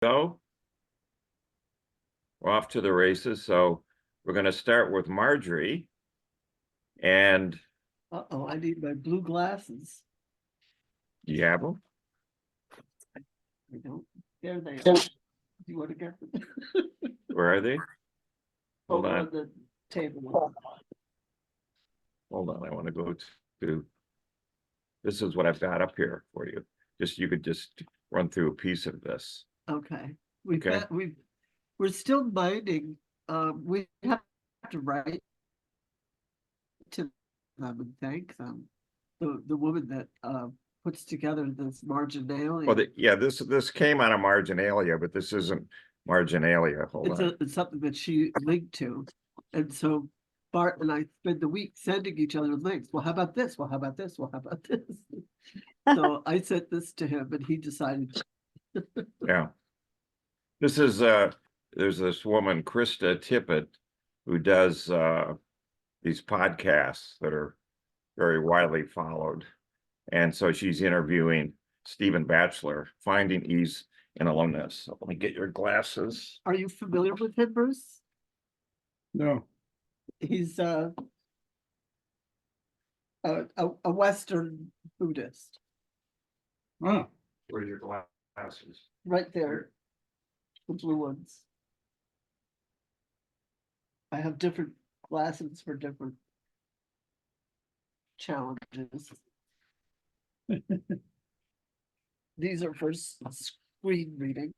Go. We're off to the races. So we're going to start with Marjorie. And Uh-oh, I need my blue glasses. do you have them? I don't. There they are. Do you want to get them? Where are they? Hold Over on. the table. Hold on. I want to go to, this is what I've got up here for you. You could just run through a piece of this. Okay. Okay. We're still minding. We have to write to them and thank them. The woman that puts together this marginalia. Well, yeah, this came out of marginalia, but this isn't marginalia. Hold on. It's something that she linked to. And so Bart and I spend the week sending each other links. Well, how about this? Well, how about this? Well, how about this? So I sent this to him and he decided. Yeah. This is there's this woman, Krista Tippett, who does these podcasts that are very widely followed. And so she's interviewing Stephen Batchelor, Finding Ease in Aloneness. So let me get your glasses. Are you familiar with him, Bruce? No. He's a Western Buddhist. Oh. Where's your glasses? Right there. The blue ones. I have different glasses for different challenges. These are for screen reading.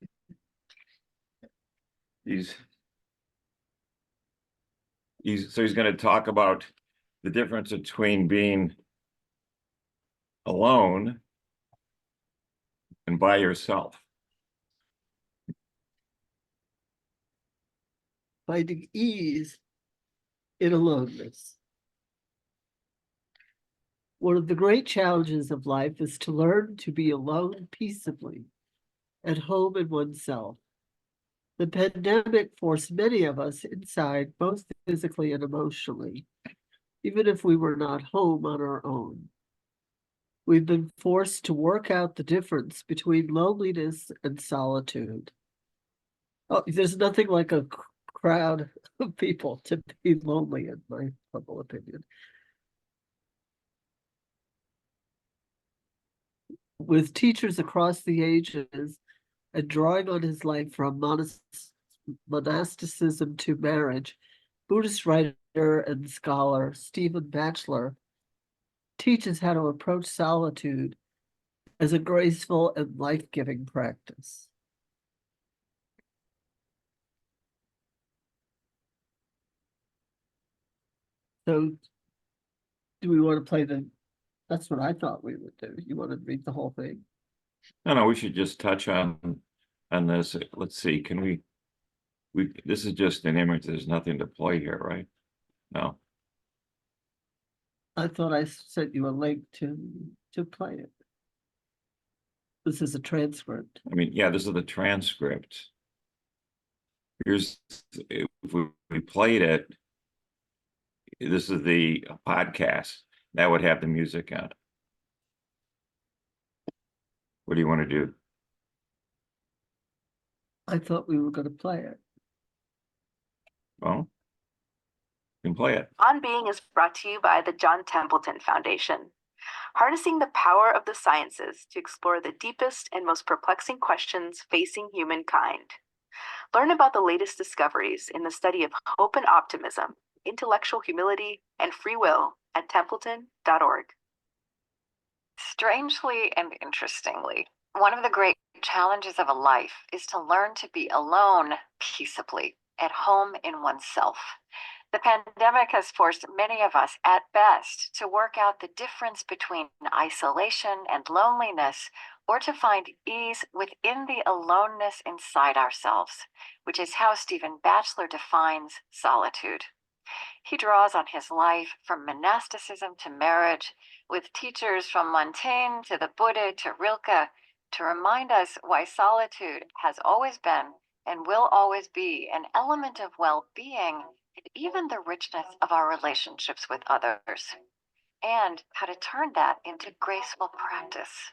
He's going to talk about the difference between being alone and by yourself. Finding ease in aloneness. One of the great challenges of life is to learn to be alone peaceably, at home in oneself. The pandemic forced many of us inside, both physically and emotionally, even if we were not home on our own. We've been forced to work out the difference between loneliness and solitude. Oh, there's nothing like a crowd of people to be lonely, in my humble opinion. With teachers across the ages and drawing on his life from monasticism to marriage, Buddhist writer and scholar Stephen Batchelor teaches how to approach solitude as a graceful and life-giving practice. So, do we want to play that's what I thought we would do. You want to read the whole thing? No, we should just touch on this. Let's see, can we this is just an image, there's nothing to play here, right? No. I thought I sent you a link to play it. This is a transcript. I mean, yeah, this is the transcript. Here's, if we played it, this is the podcast, that would have the music on it. What do you want to do? I thought we were going to play it. Well, you can play it. On Being is brought to you by the John Templeton Foundation, harnessing the power of the sciences to explore the deepest and most perplexing questions facing humankind. Learn about the latest discoveries in the study of hope and optimism, intellectual humility, and free will at templeton.org. Strangely and interestingly, one of the great challenges of a life is to learn to be alone peaceably, at home in oneself. The pandemic has forced many of us, at best, to work out the difference between isolation and loneliness, or to find ease within the aloneness inside ourselves, which is how Stephen Batchelor defines solitude. He draws on his life from monasticism to marriage, with teachers from Montaigne to the Buddha to Rilke, to remind us why solitude has always been and will always be an element of well-being, and even the richness of our relationships with others, and how to turn that into graceful practice.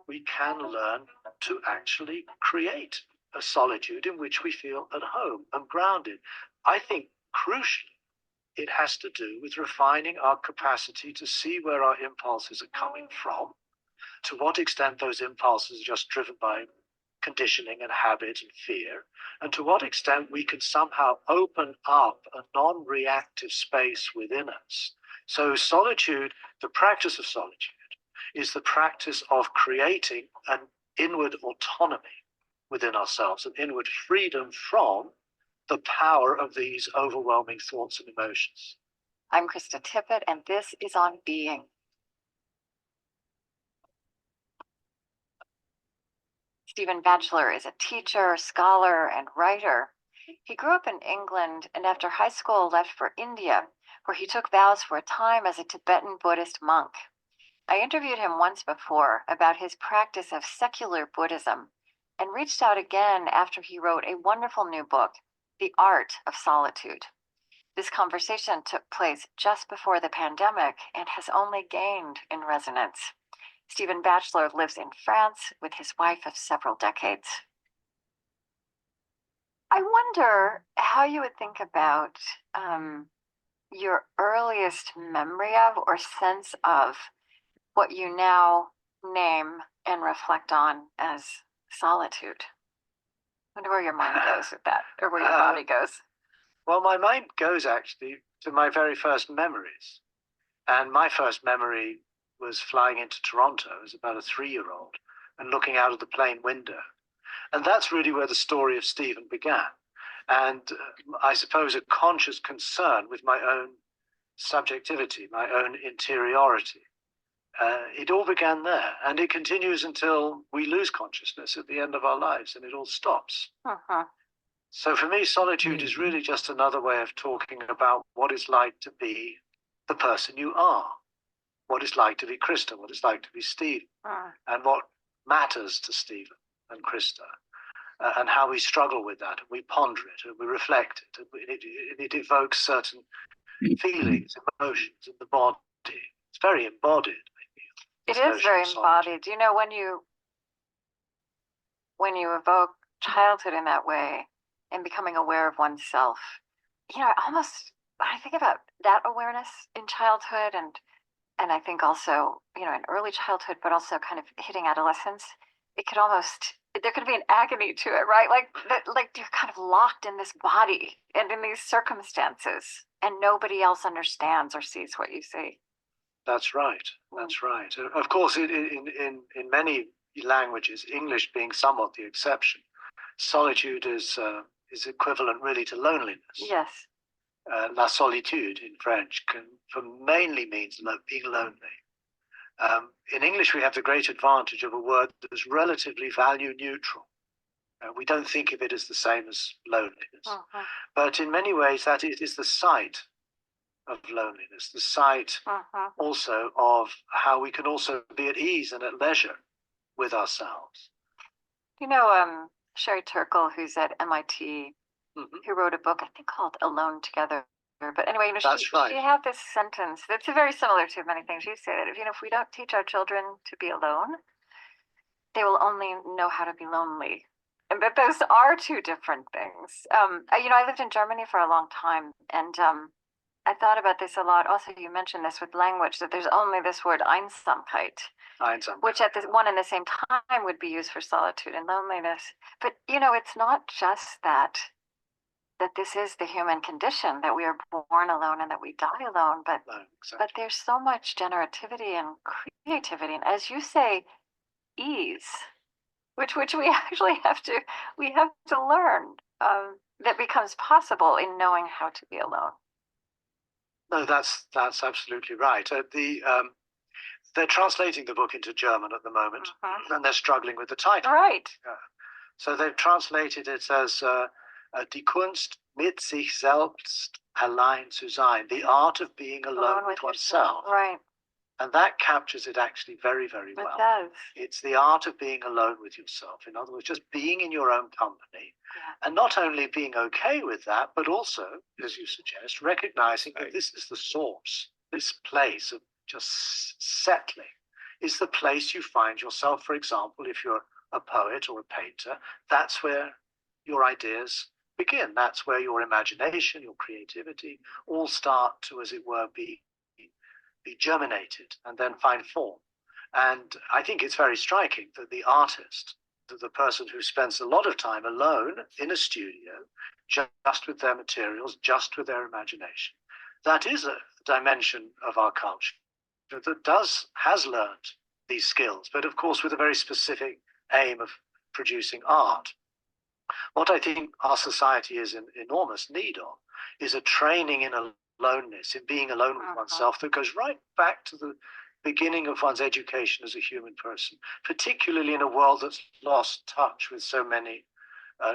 we can learn to actually create a solitude in which we feel at home and grounded. I think crucially, it has to do with refining our capacity to see where our impulses are coming from, to what extent those impulses are just driven by conditioning and habit and fear, and to what extent we can somehow open up a non-reactive space within us. So solitude, the practice of solitude, is the practice of creating an inward autonomy within ourselves, an inward freedom from the power of these overwhelming thoughts and emotions. I'm Krista Tippett, and this is On Being. Stephen Batchelor is a teacher, scholar, and writer. He grew up in England and after high school left for India, where he took vows for a time as a Tibetan Buddhist monk. I interviewed him once before about his practice of secular Buddhism and reached out again after he wrote a wonderful new book, The Art of Solitude. This conversation took place just before the pandemic and has only gained in resonance. Stephen Batchelor lives in France with his wife of several decades. I wonder how you would think about your earliest memory of or sense of what you now name and reflect on as solitude. I wonder where your mind goes with that, or where your body goes. Well, my mind goes actually to my very first memories. And my first memory was flying into Toronto as about a 3-year-old and looking out of the plane window. And that's really where the story of Stephen began. And I suppose a conscious concern with my own subjectivity, my own interiority. It all began there, and it continues until we lose consciousness at the end of our lives, and it all stops. Uh-huh. So for me, solitude is really just another way of talking about what it's like to be the person you are, what it's like to be Krista, what it's like to be Stephen, and what matters to Stephen and Krista, and how we struggle with that, and we ponder it, and we reflect it, and it evokes certain feelings, emotions in the body. It's very embodied. It is very embodied. You know, when you evoke childhood in that way and becoming aware of oneself, you know, when I think about that awareness in childhood and I think also, you know, in early childhood, but also kind of hitting adolescence, there could be an agony to it, right? Like you're kind of locked in this body and in these circumstances, and nobody else understands or sees what you see. That's right. That's right. Of course, in many languages, English being somewhat the exception, solitude is equivalent really to loneliness. Yes. La solitude in French mainly means being lonely. In English, we have the great advantage of a word that is relatively value neutral. We don't think of it as the same as loneliness. Uh-huh. But in many ways, that it is the site of loneliness, the site also of how we can also be at ease and at leisure with ourselves. You know, Sherry Turkle, who's at MIT, who wrote a book, I think, called Alone Together. But anyway, you know, she had this sentence that's very similar to many things you say, that if we don't teach our children to be alone, they will only know how to be lonely. And that those are two different things. You know, I lived in Germany for a long time, and I thought about this a lot. Also, you mentioned this with language, that there's only this word Einsamkeit, which at one and the same time would be used for solitude and loneliness. But, you know, it's not just that this is the human condition, that we are born alone and that we die alone, but there's so much generativity and creativity, and as you say, ease, which we actually have to learn, that becomes possible in knowing how to be alone. No, that's absolutely right. They're translating the book into German at the moment, and they're struggling with the title. Right. So they've translated it as Die Kunst mit sich selbst allein zu sein, the art of being alone with oneself. Right. And that captures it actually very, very well. It does. It's the art of being alone with yourself. In other words, just being in your own company. And not only being okay with that, but also, as you suggest, recognizing that this is the source, this place of just settling is the place you find yourself. For example, if you're a poet or a painter, that's where your ideas begin. That's where your imagination, your creativity all start to, as it were, be germinated and then find form. And I think it's very striking that the artist, the person who spends a lot of time alone in a studio, just with their materials, just with their imagination, that is a dimension of our culture that has learned these skills, but of course with a very specific aim of producing art. What I think our society is in enormous need of is a training in aloneness, in being alone with oneself, that goes right back to the beginning of one's education as a human person, particularly in a world that's lost touch with so many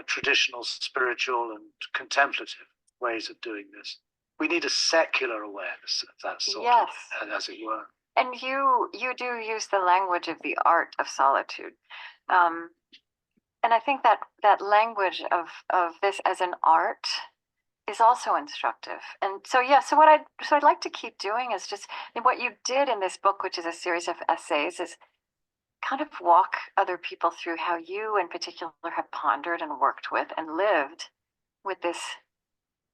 traditional, spiritual, and contemplative ways of doing this. We need a secular awareness of that sort, Yes. as it were. And you do use the language of the art of solitude. And I think that language of this as an art is also instructive. And so, yeah, so I'd like to keep doing is just what you did in this book, which is a series of essays, is kind of walk other people through how you in particular have pondered and worked with and lived with this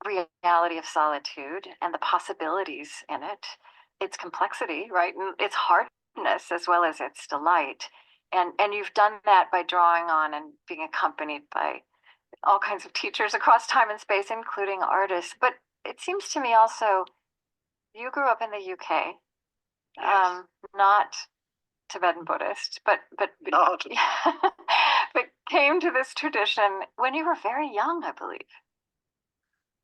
reality of solitude and the possibilities in it, its complexity, right? And its hardness as well as its delight. And you've done that by drawing on and being accompanied by all kinds of teachers across time and space, including artists. But it seems to me also, you grew up in the UK, Yes. not Tibetan Buddhist, but Not. but came to this tradition when you were very young, I believe.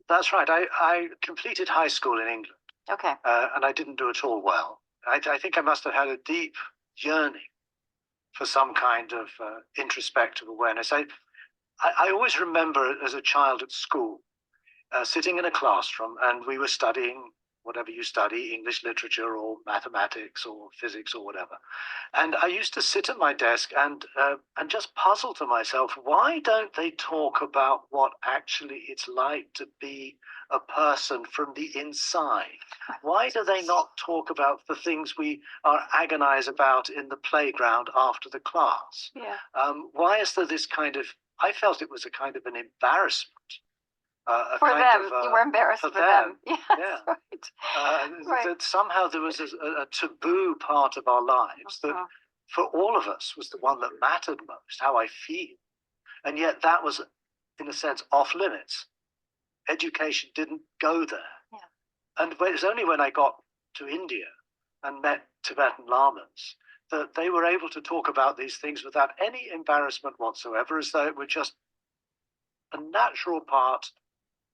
That's right. I completed high school in England, Okay. and I didn't do at all well. I think I must have had a deep yearning for some kind of introspective awareness. I always remember as a child at school, sitting in a classroom, and we were studying whatever you study, English literature or mathematics or physics or whatever. And I used to sit at my desk and just puzzle to myself, why don't they talk about what actually it's like to be a person from the inside? Why do they not talk about the things we are agonize about in the playground after the class? Yeah. Why is there this kind of, I felt it was a kind of an embarrassment. For them, you were embarrassed for them. Yes, yeah. right. Right. That somehow there was a taboo part of our lives that for all of us was the one that mattered most, how I feel. And yet that was, in a sense, off limits. Education didn't go there. Yeah. And it was only when I got to India and met Tibetan lamas that they were able to talk about these things without any embarrassment whatsoever, as though it were just a natural part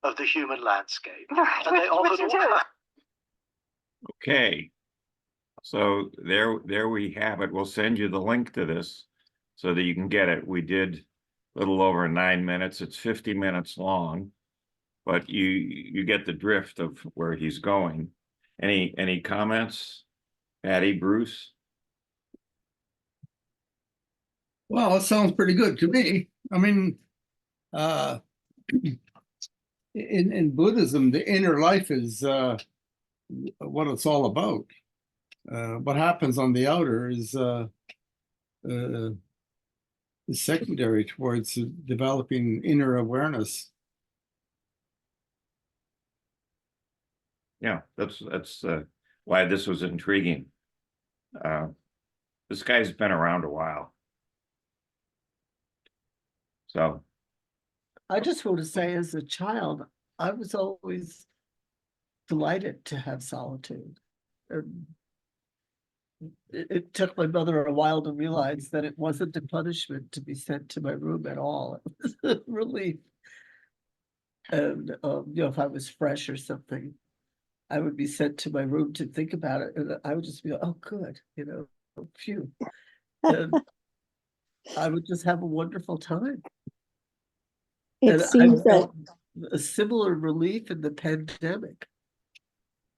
of the human landscape. Right, And they offered all kinds. Okay. So there we have it. We'll send you the link to this so that you can get it. We did a little over 9 minutes. It's 50 minutes long, but you get the drift of where he's going. Any comments, Patty, Bruce? Well, it sounds pretty good to me. I mean, in Buddhism, the inner life is what it's all about. What happens on the outer is secondary towards developing inner awareness. Yeah, that's why this was intriguing. This guy's been around a while. So I just want to say, as a child, I was always delighted to have solitude. It took my mother a while to realize that it wasn't a punishment to be sent to my room at all. It was a relief. And if I was fresh or something, I would be sent to my room to think about it, and I would just be like, oh, good, phew. And I would just have a wonderful time. It seems I that felt a similar relief in the pandemic,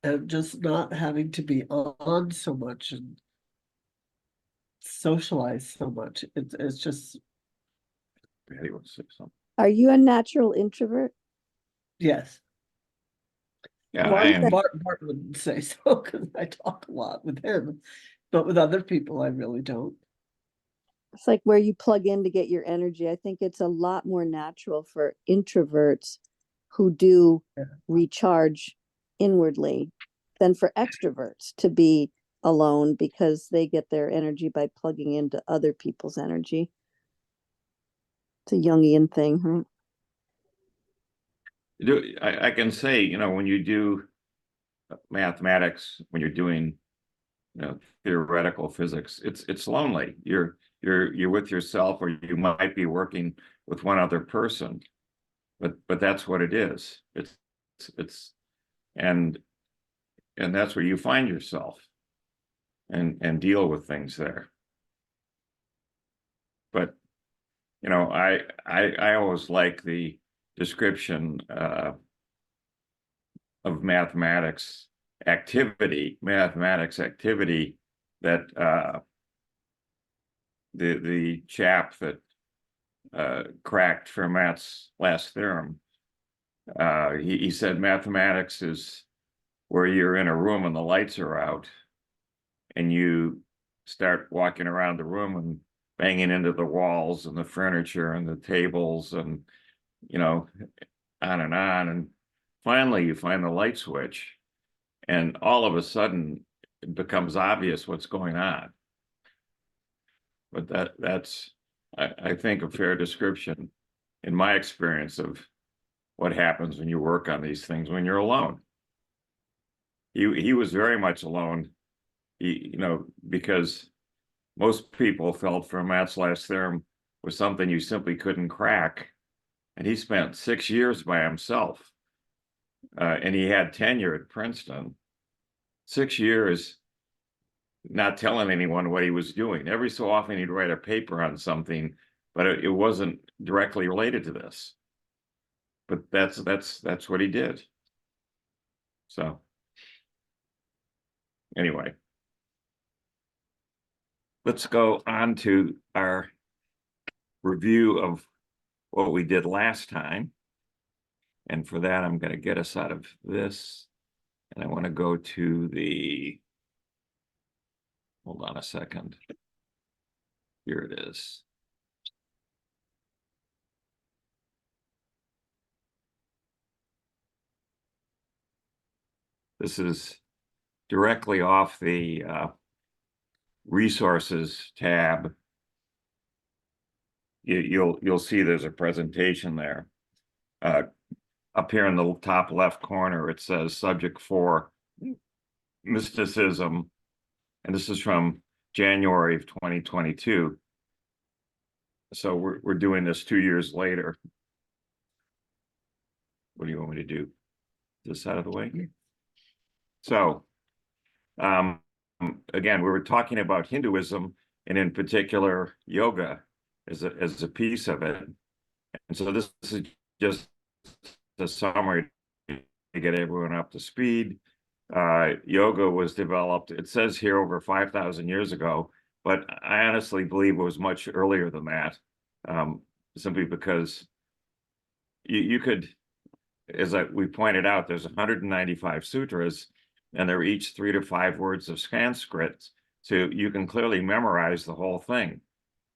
and just not having to be on so much and socialize so much. It's just, Patty wants to say something. are you a natural introvert? yes. Yeah, Well, I am. Bart wouldn't say so because I talk a lot with him, But with other people, I really don't. It's like where you plug in to get your energy. I think it's a lot more natural for introverts who do Yeah. recharge inwardly than for extroverts to be alone because they get their energy by plugging into other people's energy. It's a Jungian thing, right? I can say, you know, when you do mathematics, when you're doing, you know, theoretical physics, it's lonely. You're with yourself, or you might be working with one other person, but that's what it is. It's and that's where you find yourself and deal with things there. But you know, I always like the description of mathematics activity that the chap that cracked Fermat's last theorem. He said mathematics is where you're in a room and the lights are out, and you start walking around the room and banging into the walls and the furniture and the tables and, you know, on and on. And finally you find the light switch, and all of a sudden it becomes obvious what's going on. But that's I think a fair description in my experience of what happens when you work on these things when you're alone. He was very much alone, you know, because most people felt Fermat's last theorem was something you simply couldn't crack. And he spent 6 years by himself. And he had tenure at Princeton. 6 years not telling anyone what he was doing. Every so often he'd write a paper on something, but it wasn't directly related to this. But that's what he did. So anyway, let's go on to our review of what we did last time. And for that, I'm going to get us out of this. And I want to go to the, hold on a second. Here it is. This is directly off the resources tab. You'll see there's a presentation there. Up here in the top left corner, it says subject 4, mysticism. And this is from January of 2022. So we're doing this 2 years later. What do you want me to do? This out of the way? So, again, we were talking about Hinduism, and in particular yoga as a piece of it. And so this is just a summary to get everyone up to speed. Yoga was developed, it says here, over 5,000 years ago, but I honestly believe it was much earlier than that, simply because you could, as we pointed out, there's 195 sutras, and they're each 3 to 5 words of Sanskrit, so you can clearly memorize the whole thing.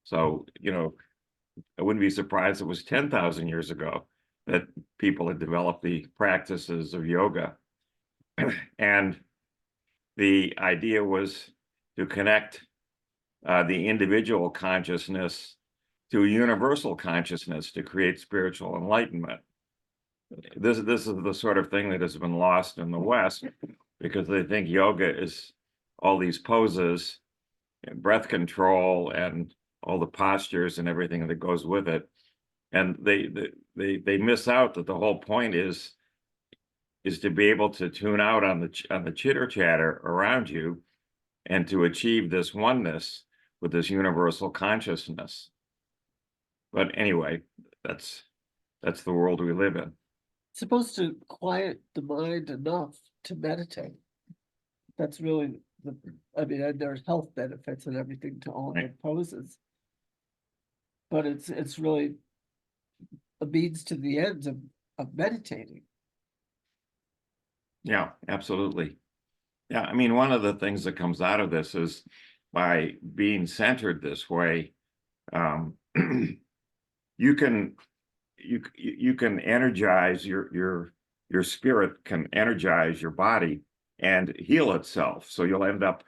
So, you know, I wouldn't be surprised it was 10,000 years ago that people had developed the practices of yoga. And the idea was to connect the individual consciousness to a universal consciousness to create spiritual enlightenment. This is the sort of thing that has been lost in the West, because they think yoga is all these poses and breath control and all the postures and everything that goes with it. And they miss out that the whole point is to be able to tune out on the chitter chatter around you and to achieve this oneness with this universal consciousness. But anyway, that's the world we live in. It's supposed to quiet the mind enough to meditate. That's really I mean, and there's health benefits and everything to all the poses. But it's really a means to the end of meditating. Yeah, absolutely. Yeah, I mean, one of the things that comes out of this is by being centered this way, you can energize your spirit can energize your body and heal itself. So you'll end up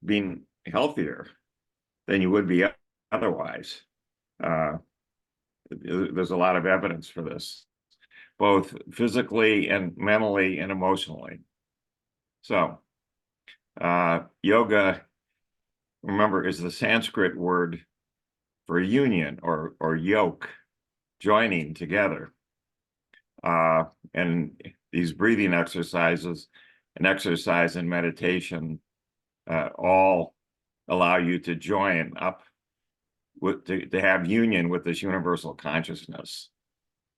being healthier than you would be otherwise. There's a lot of evidence for this, both physically and mentally and emotionally. So yoga, remember, is the Sanskrit word for union or yoke, joining together. And these breathing exercises and exercise and meditation all allow you to join up with to have union with this universal consciousness.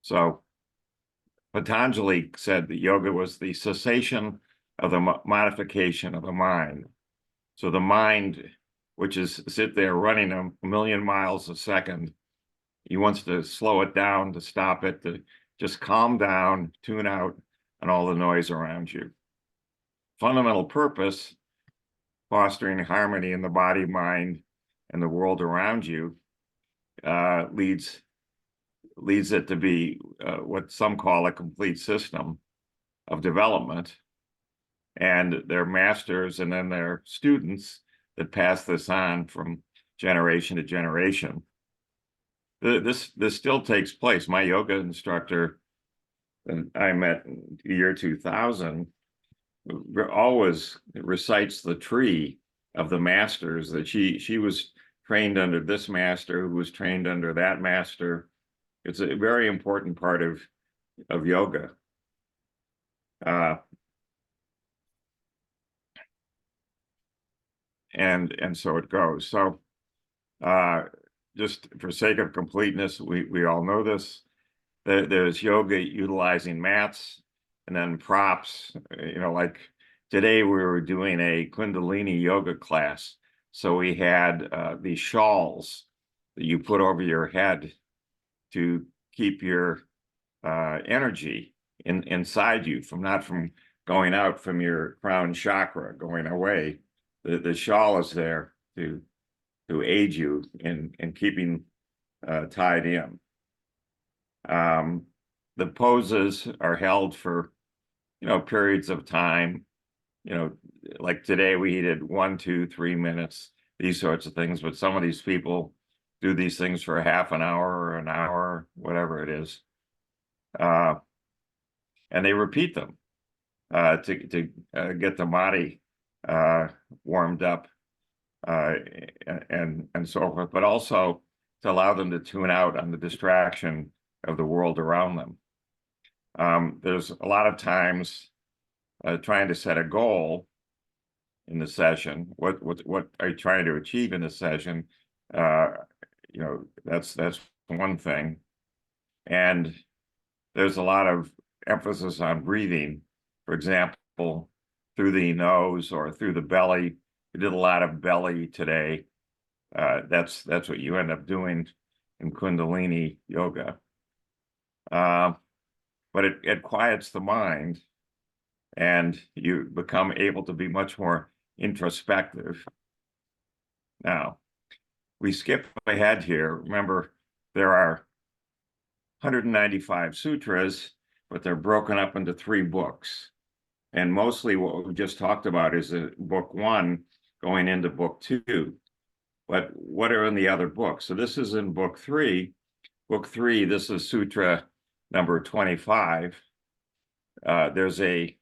So Patanjali said that yoga was the cessation of the modification of the mind. So the mind, which is sit there running a million miles a second, he wants to slow it down, to stop it, to just calm down, tune out on all the noise around you. Fundamental purpose, fostering harmony in the body, mind, and the world around you, leads it to be what some call a complete system of development. And their masters and then their students that pass this on from generation to generation. This still takes place. My yoga instructor that I met in the year 2000 always recites the tree of the masters that she was trained under this master, who was trained under that master. It's a very important part of yoga. And so it goes. So just for sake of completeness, we all know this. There's yoga utilizing mats and then props. Like today we were doing a Kundalini yoga class. So we had these shawls that you put over your head to keep your energy inside you, not from going out from your crown chakra, going away. The shawl is there to aid you in keeping tied in. The poses are held for periods of time. Like today we did 1, 2, 3 minutes, these sorts of things. But some of these people do these things for a half an hour or an hour, whatever it is, and they repeat them to get the body warmed up and so forth, but also to allow them to tune out on the distraction of the world around them. There's a lot of times trying to set a goal in the session. What are you trying to achieve in the session? That's one thing. And there's a lot of emphasis on breathing. For example, through the nose or through the belly. We did a lot of belly today. That's what you end up doing in Kundalini yoga. But it quiets the mind, and you become able to be much more introspective. Now, we skip ahead here. Remember, there are 195 sutras, but they're broken up into 3 books. And mostly what we just talked about is book 1 going into book 2. But what are in the other books? So this is in book 3. Book 3, this is Sutra number 25. There's a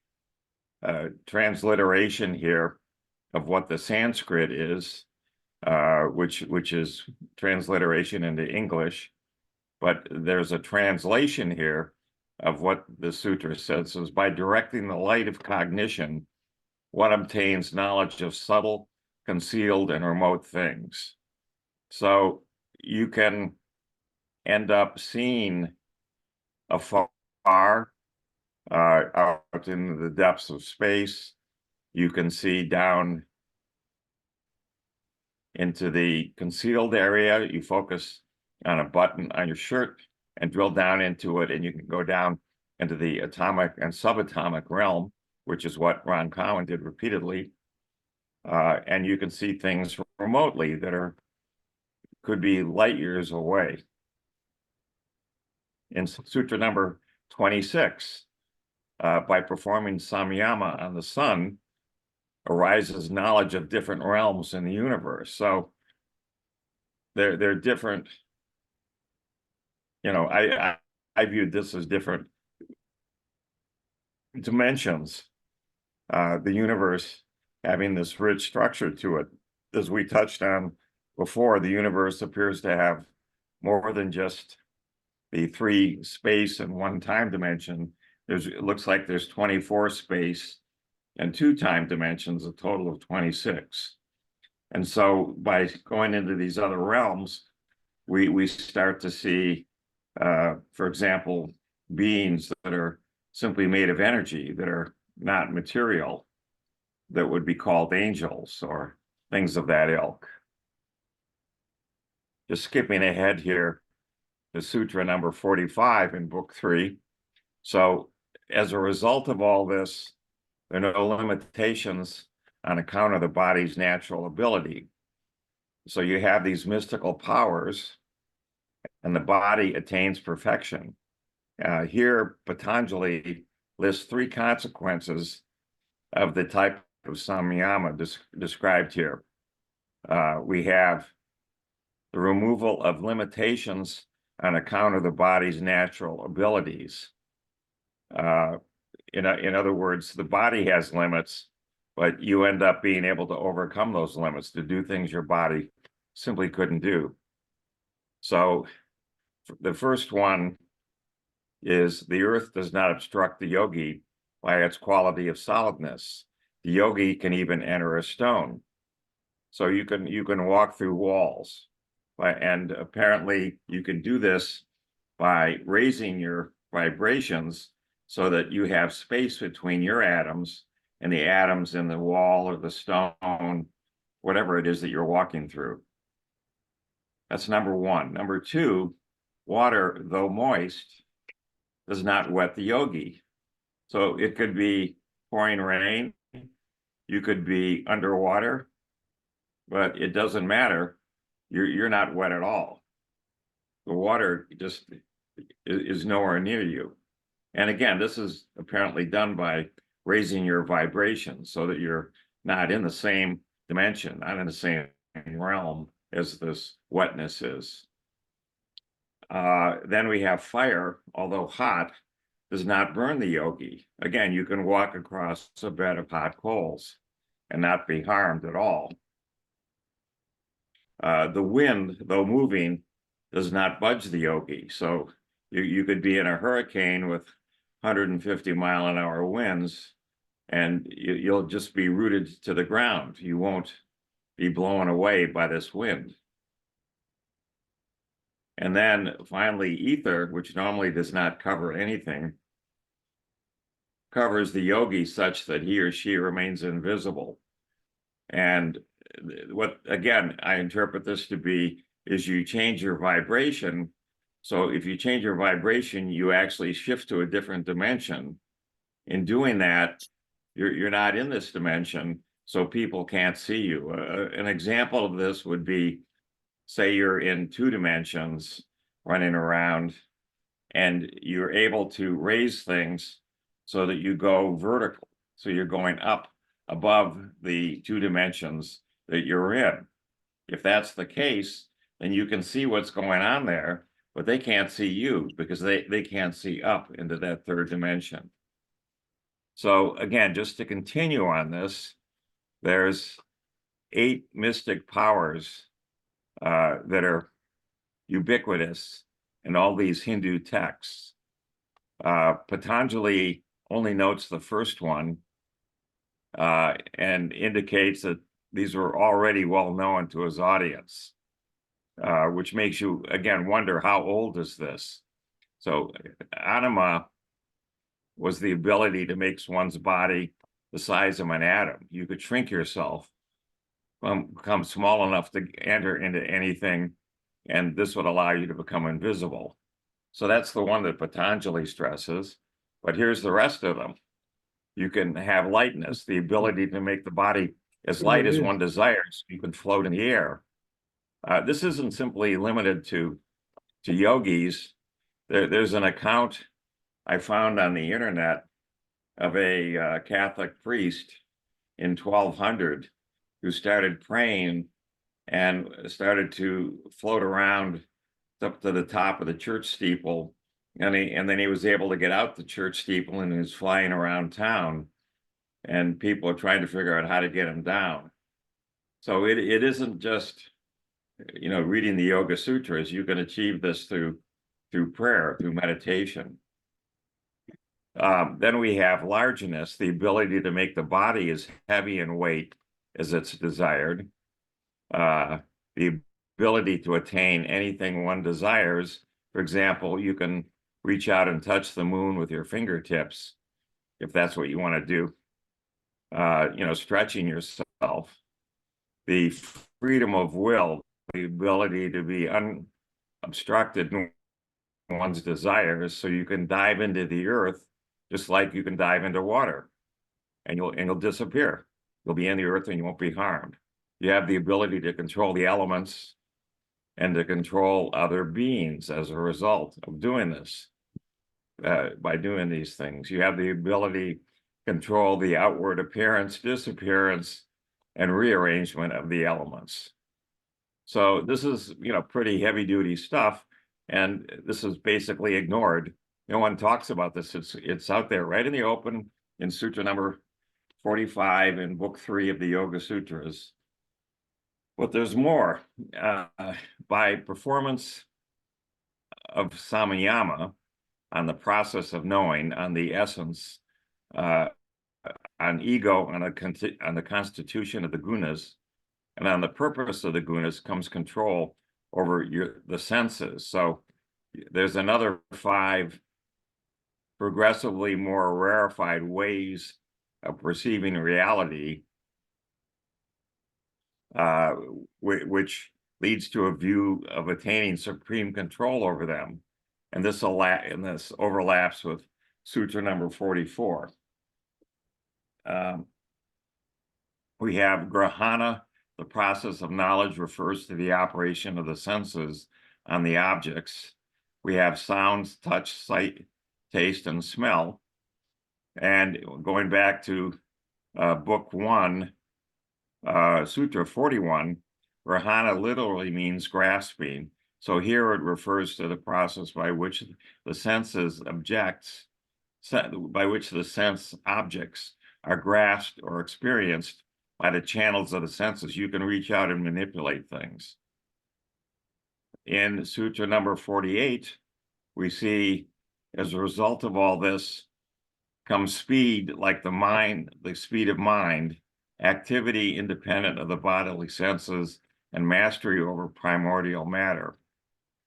transliteration here of what the Sanskrit is, which is transliteration into English. But there's a translation here of what the sutra says. So by directing the light of cognition, one obtains knowledge of subtle, concealed, and remote things. So you can end up seeing afar, out in the depths of space. You can see down into the concealed area. You focus on a button on your shirt and drill down into it, and you can go down into the atomic and subatomic realm, which is what Ron Cowan did repeatedly. And you can see things remotely that could be light years away. In Sutra number 26, by performing samyama on the sun, arises knowledge of different realms in the universe. So they're different. You know, I viewed this as different dimensions. The universe having this rich structure to it. As we touched on before, the universe appears to have more than just the 3 space and 1 time dimension. It looks like there's 24 space and 2 time dimensions, a total of 26. And so by going into these other realms, we start to see, for example, beings that are simply made of energy, that are not material, that would be called angels or things of that ilk. Just skipping ahead here, the Sutra number 45 in Book 3. So as a result of all this, there are no limitations on account of the body's natural ability. So you have these mystical powers, and the body attains perfection. Here, Patanjali lists 3 consequences of the type of samyama described here. We have the removal of limitations on account of the body's natural abilities. In other words, the body has limits, but you end up being able to overcome those limits to do things your body simply couldn't do. So the first one is the earth does not obstruct the yogi by its quality of solidness. The yogi can even enter a stone. So you can walk through walls. And apparently you can do this by raising your vibrations so that you have space between your atoms and the atoms in the wall or the stone, whatever it is that you're walking through. That's number 1. Number 2, water, though moist, does not wet the yogi. So it could be pouring rain, you could be underwater, but it doesn't matter. You're not wet at all. The water just is nowhere near you. And again, this is apparently done by raising your vibration so that you're not in the same dimension, not in the same realm as this wetness is. Then we have fire, although hot, does not burn the yogi. Again, you can walk across a bed of hot coals and not be harmed at all. The wind, though moving, does not budge the yogi. So you could be in a hurricane with 150-mile-an-hour winds, and you'll just be rooted to the ground. You won't be blown away by this wind. And then finally, ether, which normally does not cover anything, covers the yogi such that he or she remains invisible. And what, again, I interpret this to be is you change your vibration. So if you change your vibration, you actually shift to a different dimension. In doing that, you're not in this dimension, so people can't see you. An example of this would be, say you're in 2 dimensions running around, and you're able to raise things so that you go vertical. So you're going up above the 2 dimensions that you're in. If that's the case, then you can see what's going on there, but they can't see you because they can't see up into that 3rd dimension. So again, just to continue on this, there's 8 mystic powers that are ubiquitous in all these Hindu texts. Patanjali only notes the first one and indicates that these were already well known to his audience, which makes you, again, wonder how old is this? So anima was the ability to make one's body the size of an atom. You could shrink yourself, become small enough to enter into anything, and this would allow you to become invisible. So that's the one that Patanjali stresses, but here's the rest of them. You can have lightness, the ability to make the body as light as is. one desires, you can float in the air. This isn't simply limited to yogis. There's an account I found on the internet of a Catholic priest in 1200 who started praying and started to float around up to the top of the church steeple, and then he was able to get out the church steeple and he was flying around town, and people are trying to figure out how to get him down. So it isn't just, you know, reading the Yoga Sutras. You can achieve this through prayer, through meditation. Then we have largeness, the ability to make the body as heavy in weight as it's desired. The ability to attain anything one desires. For example, you can reach out and touch the moon with your fingertips, if that's what you want to do. You know, stretching yourself. The freedom of will, the ability to be unobstructed in one's desires, so you can dive into the earth just like you can dive into water, and you'll disappear. You'll be in the earth and you won't be harmed. You have the ability to control the elements and to control other beings as a result of doing this. By doing these things, you have the ability to control the outward appearance, disappearance, and rearrangement of the elements. So this is, you know, pretty heavy duty stuff, and this is basically ignored. No one talks about this. It's out there right in the open in Sutra number 45 in book 3 of the Yoga Sutras. But there's more. By performance of samayama, on the process of knowing, on the essence, on ego, on the constitution of the gunas, and on the purpose of the gunas comes control over the senses. So there's another 5 progressively more rarefied ways of perceiving reality, which leads to a view of attaining supreme control over them. And this overlaps with Sutra number 44. We have grahana. The process of knowledge refers to the operation of the senses on the objects. We have sounds, touch, sight, taste, and smell. And going back to book 1, Sutra 41, grahana literally means grasping. So here it refers to the process by which the sense objects are grasped or experienced by the channels of the senses. You can reach out and manipulate things. In Sutra number 48, we see, as a result of all this, comes speed, like the speed of mind, activity independent of the bodily senses, and mastery over primordial matter.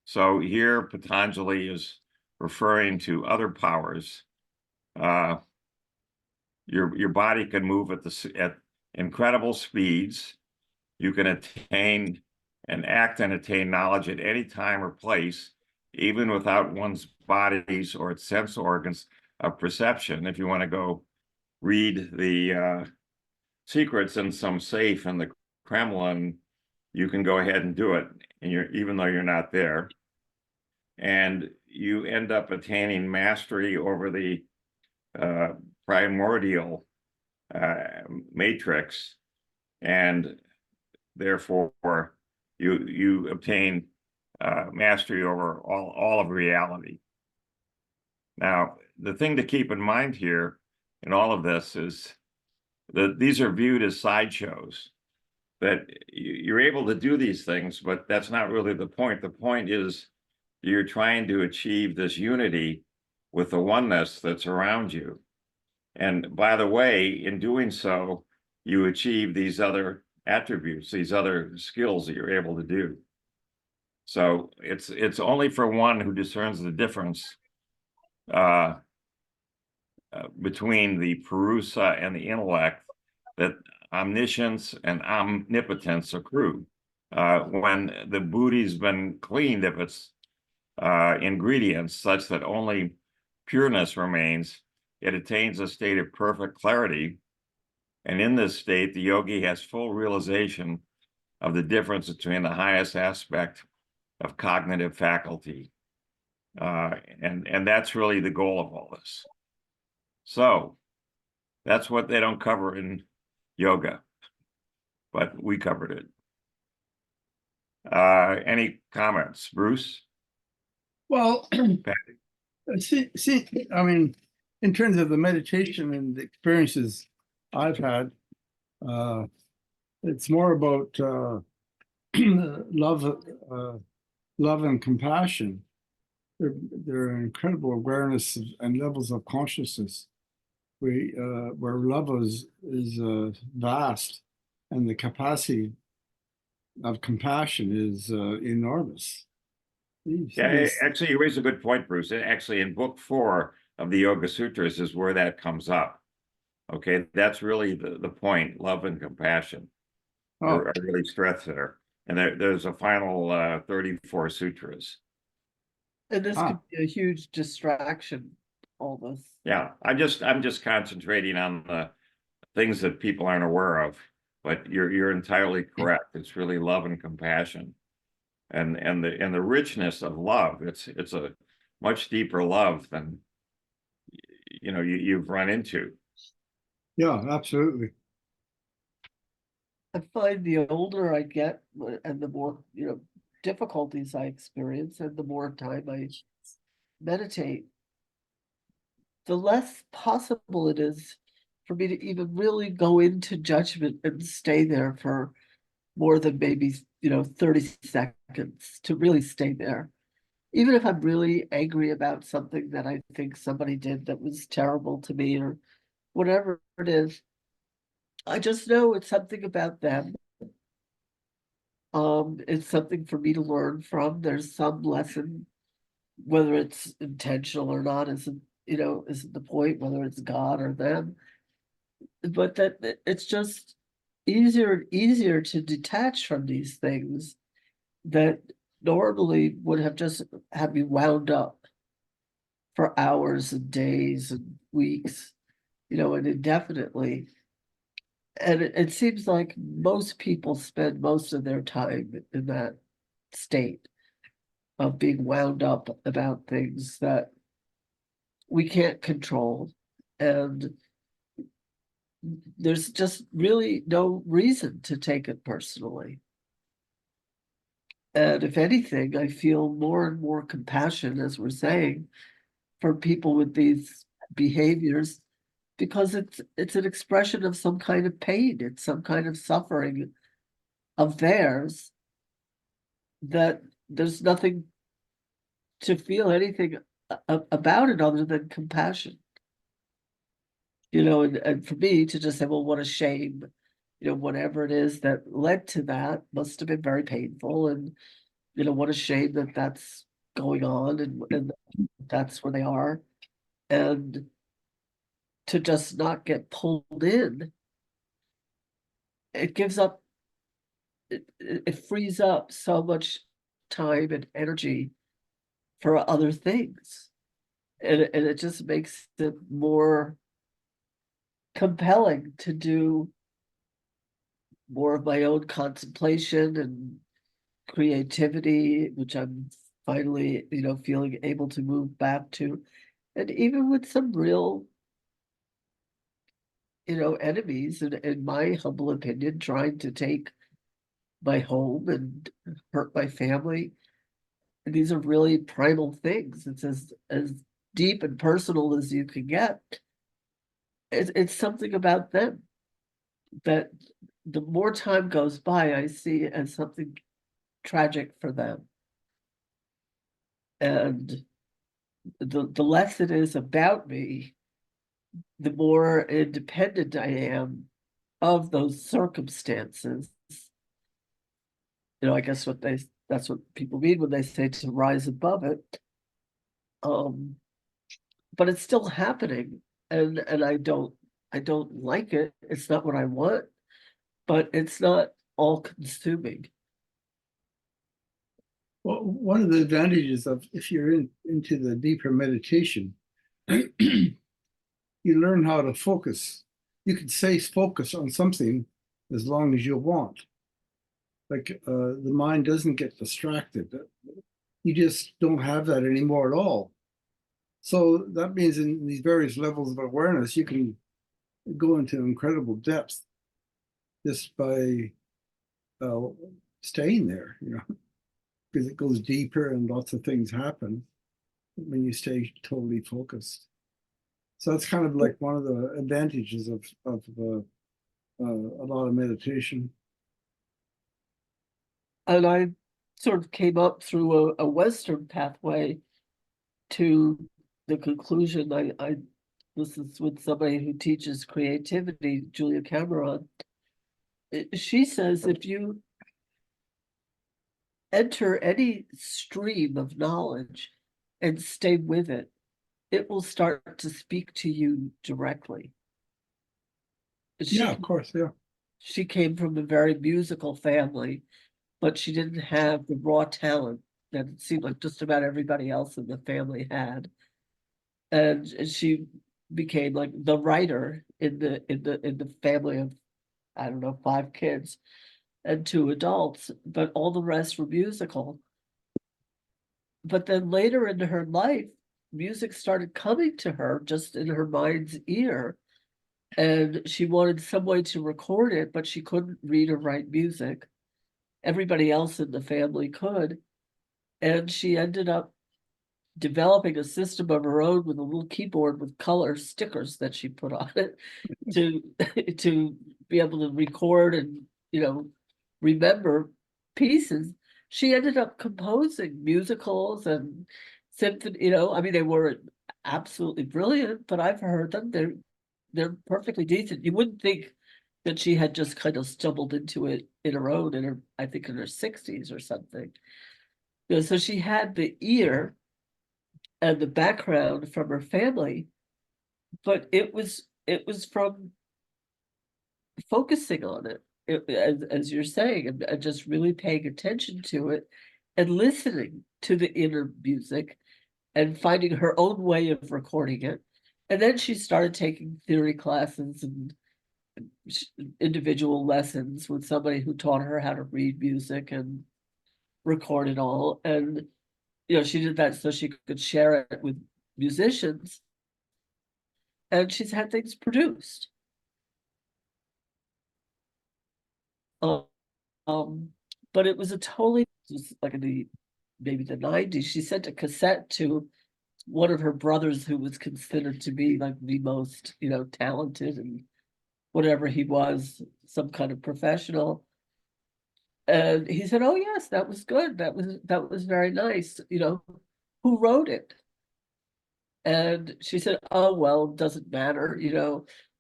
So here Patanjali is referring to other powers. Your body can move at incredible speeds. You can attain and act and attain knowledge at any time or place, even without one's body's or its sense organs of perception. If you want to go read the secrets in some safe in the Kremlin, you can go ahead and do it, and even though you're not there. And you end up attaining mastery over the primordial matrix, and therefore you obtain mastery over all of reality. Now, the thing to keep in mind here in all of this is that these are viewed as sideshows, that you're able to do these things, but that's not really the point. The point is you're trying to achieve this unity with the oneness that's around you. And by the way, in doing so, you achieve these other attributes, these other skills that you're able to do. So it's only for one who discerns the difference between the Purusa and the intellect that omniscience and omnipotence accrue. When the buddhi's been cleaned of its ingredients such that only pureness remains, it attains a state of perfect clarity, And in this state, the yogi has full realization of the difference between the highest aspect of cognitive faculty. And that's really the goal of all this. So that's what they don't cover in yoga, but we covered it. Any comments, Bruce? Well, see, I mean, in terms of the meditation and the experiences I've had, it's more about love, love and compassion. There are incredible awareness and levels of consciousness. Where love is vast, and the capacity of compassion is enormous. Yeah, actually, you raise a good point, Bruce. Actually, in book 4 of the Yoga Sutras is where that comes up. Okay, that's really the point. Love and compassion are really stressed there. And there's a final 34 sutras. And this could be a huge distraction, all this. Yeah, I'm just concentrating on the things that people aren't aware of, but you're entirely correct. It's really love and compassion. And the richness of love, it's a much deeper love than you've run into. Yeah, absolutely. I find the older I get and the more, difficulties I experience and the more time I meditate, the less possible it is for me to even really go into judgment and stay there for more than maybe, 30 seconds to really stay there. Even if I'm really angry about something that I think somebody did that was terrible to me or whatever it is, I just know it's something about them. It's something for me to learn from. There's some lesson, whether it's intentional or not, isn't the point, whether it's God or them. But that it's just easier and easier to detach from these things that normally would have just had me wound up for hours and days and weeks, and indefinitely. And it seems like most people spend most of their time in that state of being wound up about things that we can't control. And there's just really no reason to take it personally. And if anything, I feel more and more compassion, as we're saying, for people with these behaviors, because it's an expression of some kind of pain, it's some kind of suffering of theirs, that there's nothing to feel anything about it other than compassion. And for me to just say, well, what a shame, whatever it is that led to that must have been very painful, and what a shame that that's going on, and that's where they are, and to just not get pulled in, it gives up, it frees up so much time and energy for other things, and it just makes it more compelling to do more of my own contemplation and creativity, which I'm finally, feeling able to move back to. And even with some real, enemies, in my humble opinion, trying to take my home and hurt my family. And these are really primal things. It's as deep and personal as you can get. It's something about them that the more time goes by, I see it as something tragic for them. And the less it is about me, the more independent I am of those circumstances. I guess that's what people mean when they say to rise above it. But it's still happening, and I don't like it. It's not what I want, but it's not all consuming. Well, one of the advantages of if you're into the deeper meditation, you learn how to focus you can say focus on something as long as you want. Like the mind doesn't get distracted. You just don't have that anymore at all. So that means in these various levels of awareness, you can go into incredible depth just by staying there, because it goes deeper and lots of things happen when you stay totally focused. So that's kind of like one of the advantages of a lot of meditation. And I sort of came up through a Western pathway to the conclusion. This is with somebody who teaches creativity, Julia Cameron. She says if you enter any stream of knowledge and stay with it, it will start to speak to you directly. Yeah, of course, yeah. She came from a very musical family, but she didn't have the raw talent that it seemed like just about everybody else in the family had. And she became like the writer in the family of, I don't know, 5 kids and 2 adults, but all the rest were musical. But then later in her life, music started coming to her just in her mind's ear. And she wanted some way to record it, but she couldn't read or write music. Everybody else in the family could. And she ended up developing a system of her own with a little keyboard with color stickers that she put on it to to be able to record and remember pieces. She ended up composing musicals and symphony, I mean they were absolutely brilliant, but I've heard them. They're perfectly decent. You wouldn't think that she had just kind of stumbled into it in her own I think in her 60s or something. So she had the ear and the background from her family, but it was from focusing on it, as you're saying, and just really paying attention to it and listening to the inner music and finding her own way of recording it. And then she started taking theory classes and individual lessons with somebody who taught her how to read music and record it all. And she did that so she could share it with musicians, and she's had things produced. But it was like in maybe the 90s. She sent a cassette to one of her brothers who was considered to be like the most, talented and whatever he was, some kind of professional. And he said, "Oh yes, that was good. That was very nice. Who wrote it?" And she said, "Oh well, doesn't matter.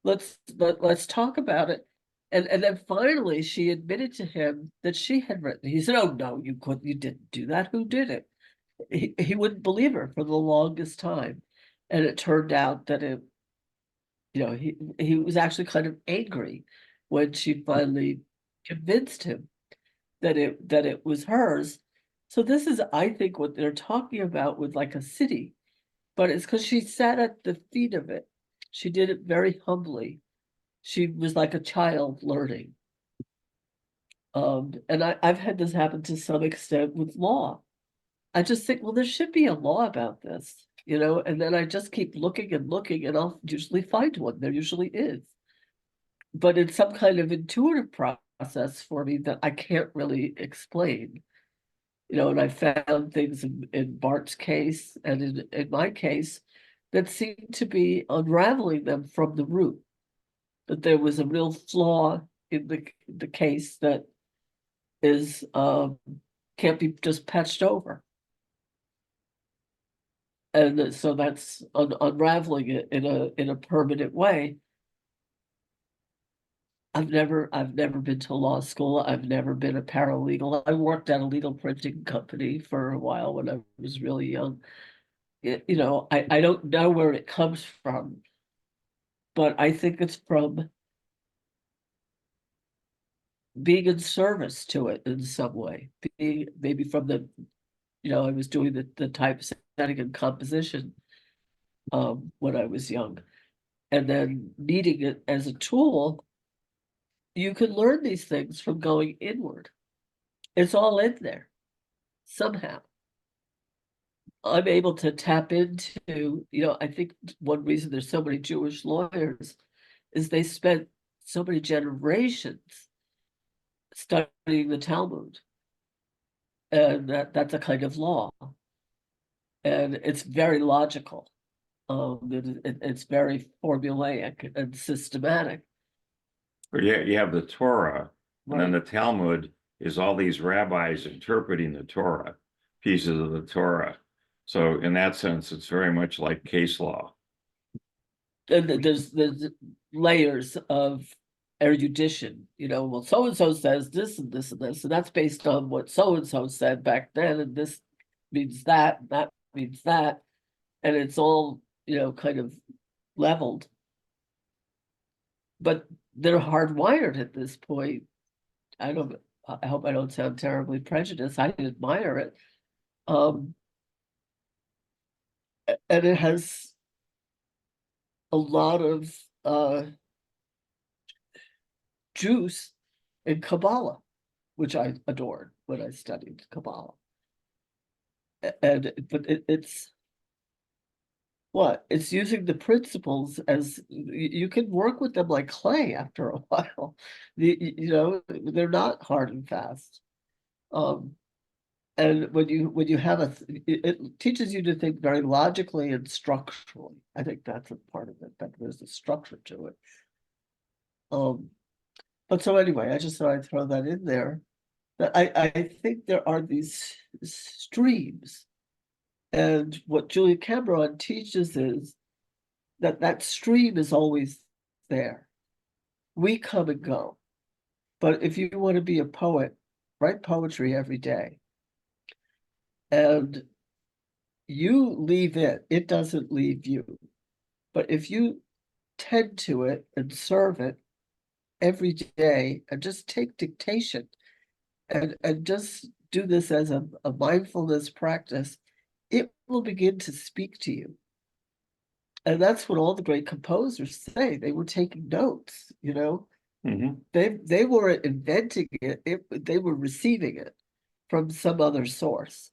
Let's talk about it." And then finally she admitted to him that she had written. He said, "Oh no, you didn't do that. Who did it?" He wouldn't believe her for the longest time. And it turned out that he was actually kind of angry when she finally convinced him that it was hers. So this is, I think, what they're talking about with like a city, but it's because she sat at the feet of it. She did it very humbly. She was like a child learning. And I've had this happen to some extent with law. I just think, well, there should be a law about this, and then I just keep looking and looking, and I'll usually find one. There usually is. But it's some kind of intuitive process for me that I can't really explain. And I found things in Bart's case and in my case that seemed to be unraveling them from the root. That there was a real flaw in the case that is can't be just patched over. And so that's unraveling it in a permanent way. I've never been to law school. I've never been a paralegal. I worked at a legal printing company for a while when I was really young. I don't know where it comes from, but I think it's from being in service to it in some way. Maybe from I was doing the typesetting and composition when I was young. and then needing it as a tool, you can learn these things from going inward. It's all in there somehow. I'm able to tap into, I think one reason there's so many Jewish lawyers is they spent so many generations studying the Talmud. And that's a kind of law. And it's very logical. It's very formulaic and systematic. But you have the Torah, and then Right. the Talmud is all these rabbis interpreting the Torah, pieces of the Torah. So in that sense, it's very much like case law. And there's layers of erudition, well, so and so says this and this and this, and that's based on what so and so said back then, and this means that, and that means that, and it's all kind of leveled. But they're hardwired at this point. I hope I don't sound terribly prejudiced. I admire it. And it has a lot of juice in Kabbalah, which I adored when I studied Kabbalah. But it's it's using the principles as you can work with them like clay after a while. They're not hard and fast. And when you have it teaches you to think very logically and structurally. I think that's a part of it, that there's a structure to it. But so anyway, I just thought I'd throw that in there. That I think there are these streams. And what Julia Cameron teaches is that stream is always there. We come and go. But if you want to be a poet, write poetry every day. And you leave it doesn't leave you. But if you tend to it and serve it every day and just take dictation and just do this as a mindfulness practice, it will begin to speak to you. And that's what all the great composers say. They were taking notes, Mm-hmm. They weren't inventing it, they were receiving it from some other source.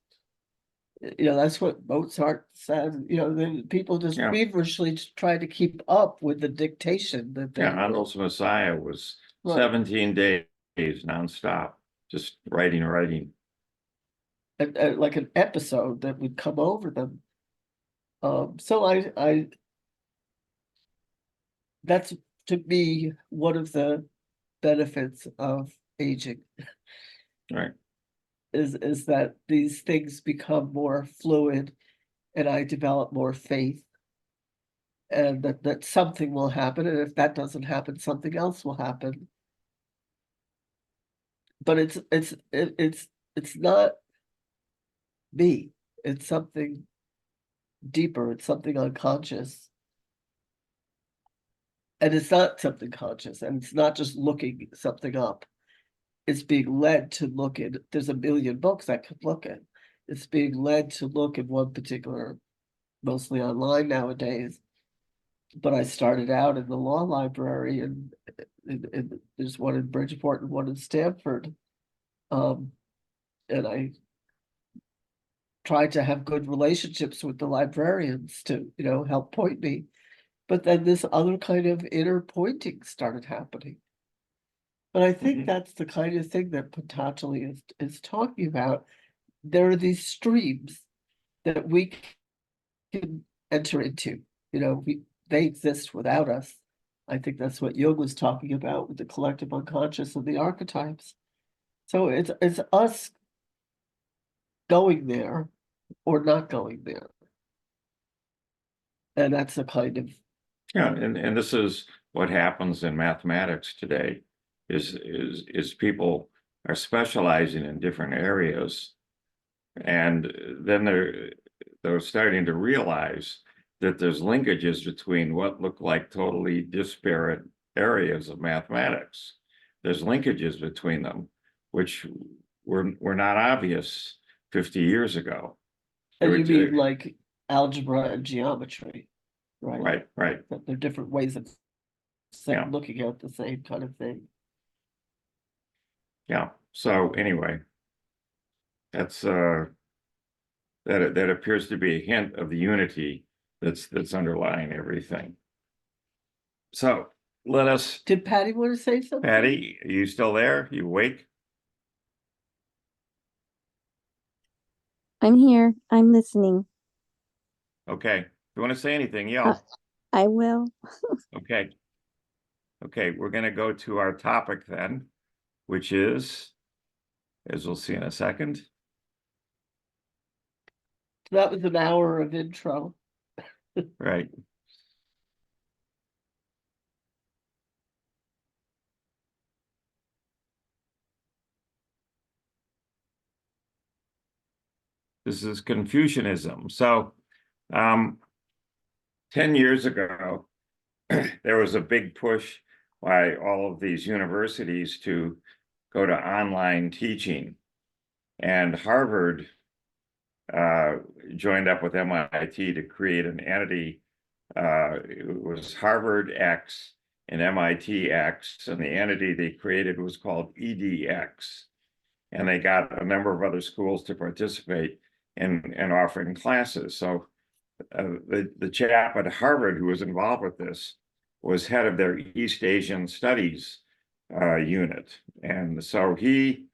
That's what Mozart said. The people just feverishly tried to keep up with the dictation that they Handel's Messiah was Right. 17 days nonstop, just writing. And like an episode that would come over them. So I that's to me one of the benefits of aging. Right. Is that these things become more fluid, and I develop more faith, and that something will happen, and if that doesn't happen, something else will happen. But it's not me. It's something deeper. It's something unconscious. And it's not something conscious, and it's not just looking something up. It's being led to look at, there's a million books I could look at. It's being led to look at one particular, mostly online nowadays. But I started out in the law library, and there's one in Bridgeport and one in Stanford. And I tried to have good relationships with the librarians to, help point me. But then this other kind of inner pointing started happening. But I think that's the kind of thing that Patanjali is talking about. There are these streams that we can enter into. They exist without us. I think that's what Jung was talking about with the collective unconscious and the archetypes. So it's us going there or not going there. And that's a kind of and this is what happens in mathematics today. Is people are specializing in different areas, and then they're starting to realize that there's linkages between what look like totally disparate areas of mathematics. There's linkages between them, which were not obvious 50 years ago. And you mean like algebra and geometry? right? right. That they're different ways of Yeah. looking at the same kind of thing. Yeah. So anyway, that's that appears to be a hint of the unity that's underlying everything. So let us, Did Patty want to say something? Patty, are you still there? You awake? I'm here. I'm listening. Okay. If you want to say anything, yell. I will. Okay. Okay, we're going to go to our topic then, which is, as we'll see in a second. That was an hour of intro. Right. This is Confucianism. So, 10 years ago, there was a big push by all of these universities to go to online teaching. And Harvard joined up with MIT to create an entity. It was Harvard X and MIT X, and the entity they created was called EDX. And they got a number of other schools to participate in offering classes. So the chap at Harvard who was involved with this was head of their East Asian Studies unit. And so he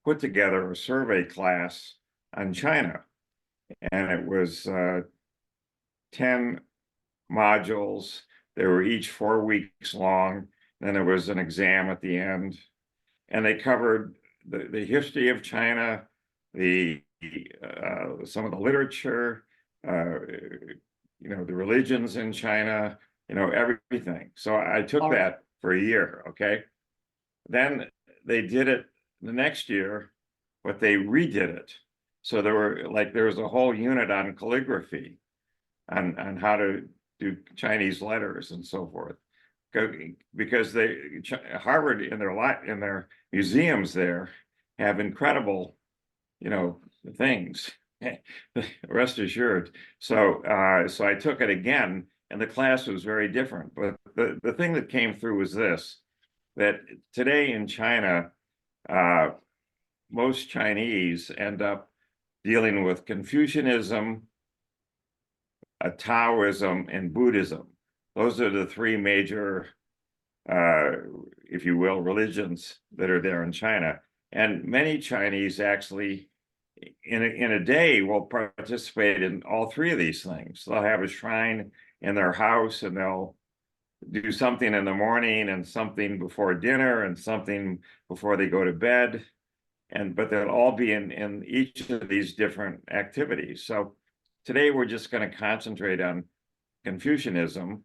put together a survey class on China. And it was 10 modules. They were each 4 weeks long. Then there was an exam at the end. And they covered the history of China, some of the literature, the religions in China, everything. So I took that for a year, okay? Then they did it the next year, but they redid it. So there was a whole unit on calligraphy, on how to do Chinese letters and so forth. Because Harvard in their museums there have incredible, things. Rest assured. So I took it again, and the class was very different. But the thing that came through was this: that today in China, most Chinese end up dealing with Confucianism, Taoism, and Buddhism. Those are the three major, if you will, religions that are there in China. And many Chinese actually, in a day, will participate in all three of these things. They'll have a shrine in their house, and they'll do something in the morning, and something before dinner, and something before they go to bed. But they'll all be in each of these different activities. So today we're just going to concentrate on Confucianism,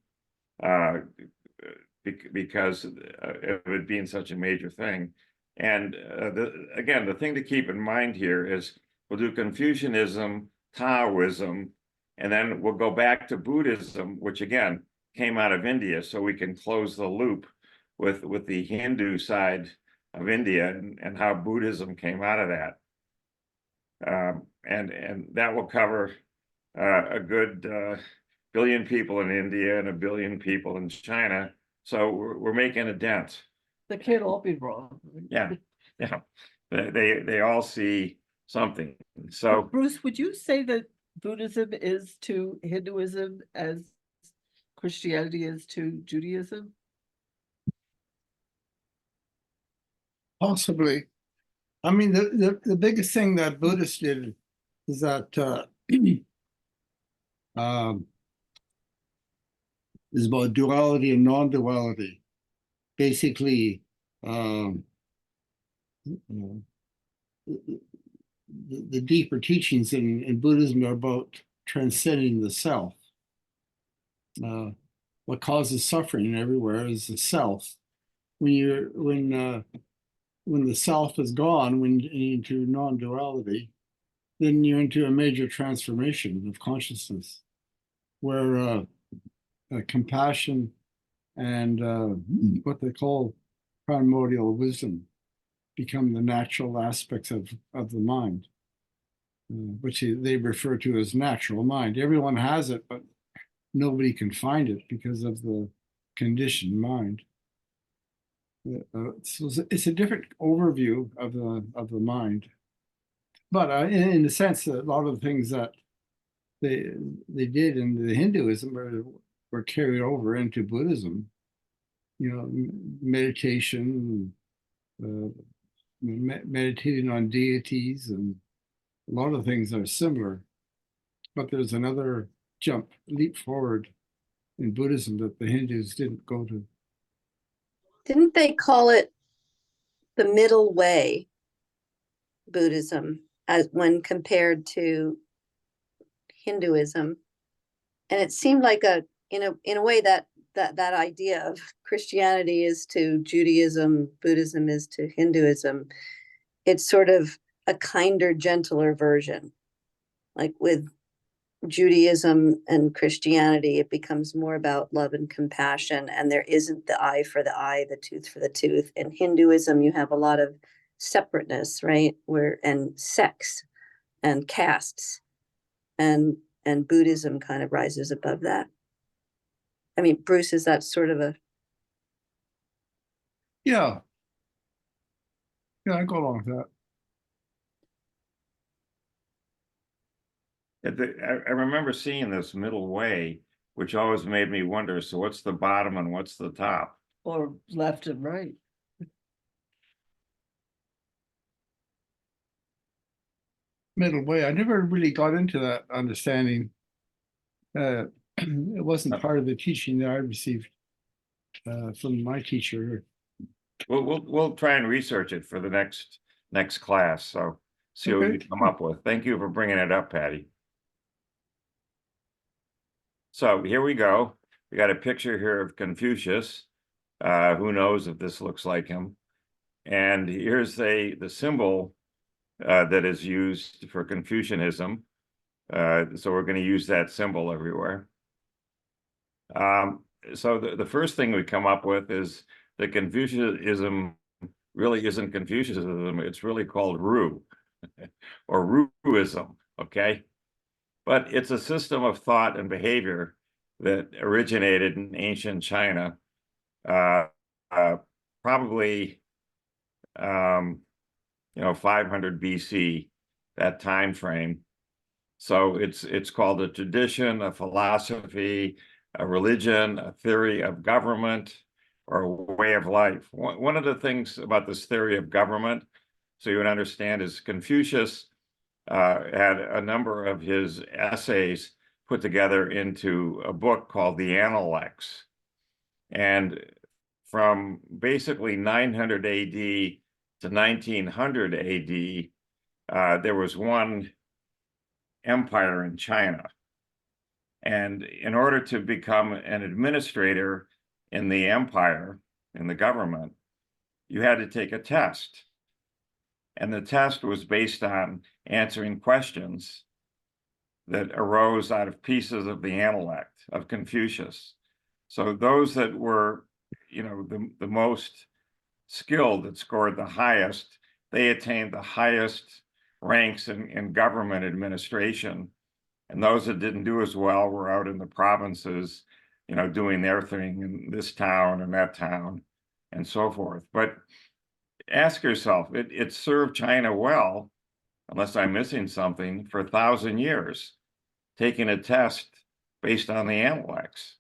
because of it being such a major thing. And again, the thing to keep in mind here is we'll do Confucianism, Taoism, and then we'll go back to Buddhism, which again came out of India, so we can close the loop with the Hindu side of India and how Buddhism came out of that. And that will cover a good billion people in India and a billion people in China. So we're making a dent. They can't all be wrong. Yeah. They all see something. So Bruce, would you say that Buddhism is to Hinduism as Christianity is to Judaism? Possibly. I mean, the biggest thing that Buddhists did is that is about duality and non-duality. Basically, the deeper teachings in Buddhism are about transcending the self. What causes suffering everywhere is the self. When the self is gone, when into non-duality, then you're into a major transformation of consciousness, where compassion and what they call primordial wisdom become the natural aspects of the mind, which they refer to as natural mind. Everyone has it, but nobody can find it because of the conditioned mind. So it's a different overview of the mind, but in the sense that a lot of the things that they did in the Hinduism were carried over into Buddhism. You know, meditation, meditating on deities, and a lot of things are similar. But there's another leap forward in Buddhism that the Hindus didn't go to. Didn't they call it the middle way Buddhism as when compared to Hinduism? And it seemed like in a way that idea of Christianity is to Judaism, Buddhism is to Hinduism. It's sort of a kinder, gentler version. Like with Judaism and Christianity, it becomes more about love and compassion, and there isn't the eye for the eye, the tooth for the tooth. In Hinduism, you have a lot of separateness, right? And sex and castes, and Buddhism kind of rises above that. I mean, Bruce, is that sort of a... Yeah, I go along with that. I remember seeing this middle way, which always made me wonder, so what's the bottom and what's the top? Or left and right. Middle way. I never really got into that understanding. It wasn't part of the teaching that I received from my teacher. We'll try and research it for the next class. So see what we Okay. come up with. Thank you for bringing it up, Patty. So here we go. We got a picture here of Confucius. Who knows if this looks like him? And here's the symbol that is used for Confucianism. So we're going to use that symbol everywhere. So the first thing we come up with is that Confucianism really isn't Confucianism. It's really called Ru or Ruism, okay? But it's a system of thought and behavior that originated in ancient China, probably 500 BC, that time frame. So it's called a tradition, a philosophy, a religion, a theory of government, or a way of life. One of the things about this theory of government, so you would understand, is Confucius had a number of his essays put together into a book called the Analects. And from basically 900 AD to 1900 AD, there was one empire in China. And in order to become an administrator in the empire, in the government, you had to take a test. And the test was based on answering questions that arose out of pieces of the Analect of Confucius. So those that were, the most skilled, that scored the highest, they attained the highest ranks in government administration. And those that didn't do as well were out in the provinces, doing their thing in this town and that town and so forth. But ask yourself, it served China well, unless I'm missing something, for 1,000 years, taking a test based on the Analects.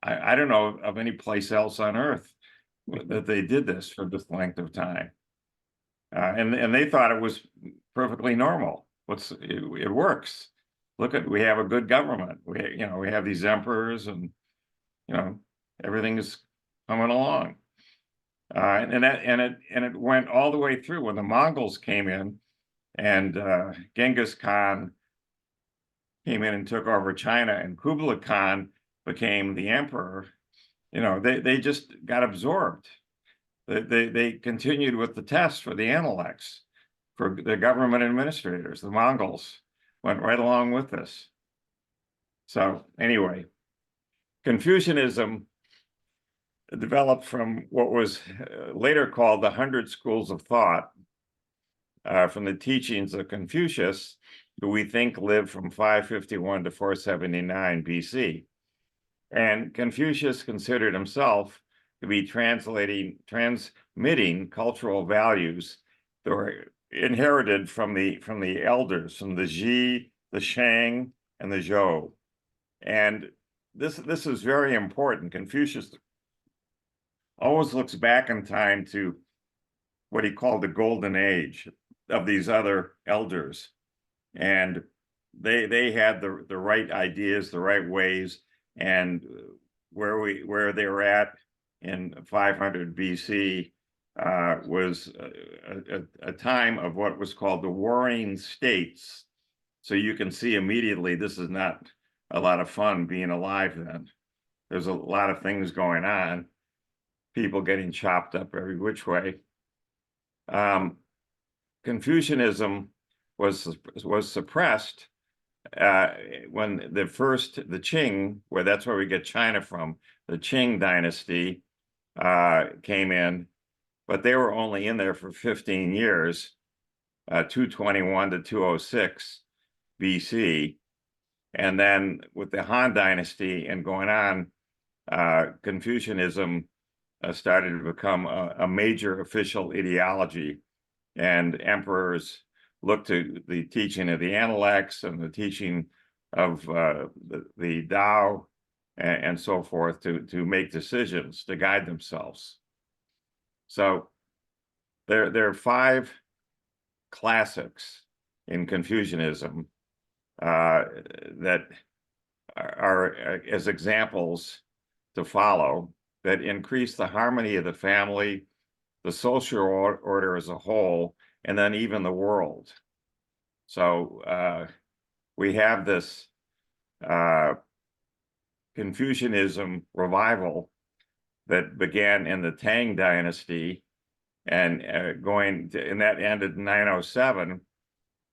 I don't know of any place else on earth that they did this for this length of time. And they thought it was perfectly normal. It works. We have a good government. We have these emperors, and everything is coming along. And it went all the way through when the Mongols came in, and Genghis Khan came in and took over China, and Kublai Khan became the emperor. They just got absorbed. They continued with the tests for the Analects, for the government administrators. The Mongols went right along with this. So anyway, Confucianism developed from what was later called the 100 Schools of Thought, from the teachings of Confucius, who we think lived from 551 to 479 BC. And Confucius considered himself to be transmitting cultural values that were inherited from the elders, from the Ji, the Shang, and the Zhou. And this is very important. Confucius always looks back in time to what he called the golden age of these other elders. And they had the right ideas, the right ways, and where they were at in 500 BC was a time of what was called the warring states. So you can see immediately this is not a lot of fun being alive then. There's a lot of things going on, people getting chopped up every which way. Confucianism was suppressed when the Qing, where that's where we get China from, the Qing dynasty came in, but they were only in there for 15 years, 221 to 206 BC. And then with the Han dynasty and going on, Confucianism started to become a major official ideology, and emperors looked to the teaching of the Analects and the teaching of the Tao and so forth to make decisions, to guide themselves. So there are 5 classics in Confucianism that are as examples to follow that increase the harmony of the family, the social order as a whole, and then even the world. So we have this Confucianism revival that began in the Tang dynasty and and that ended in 907.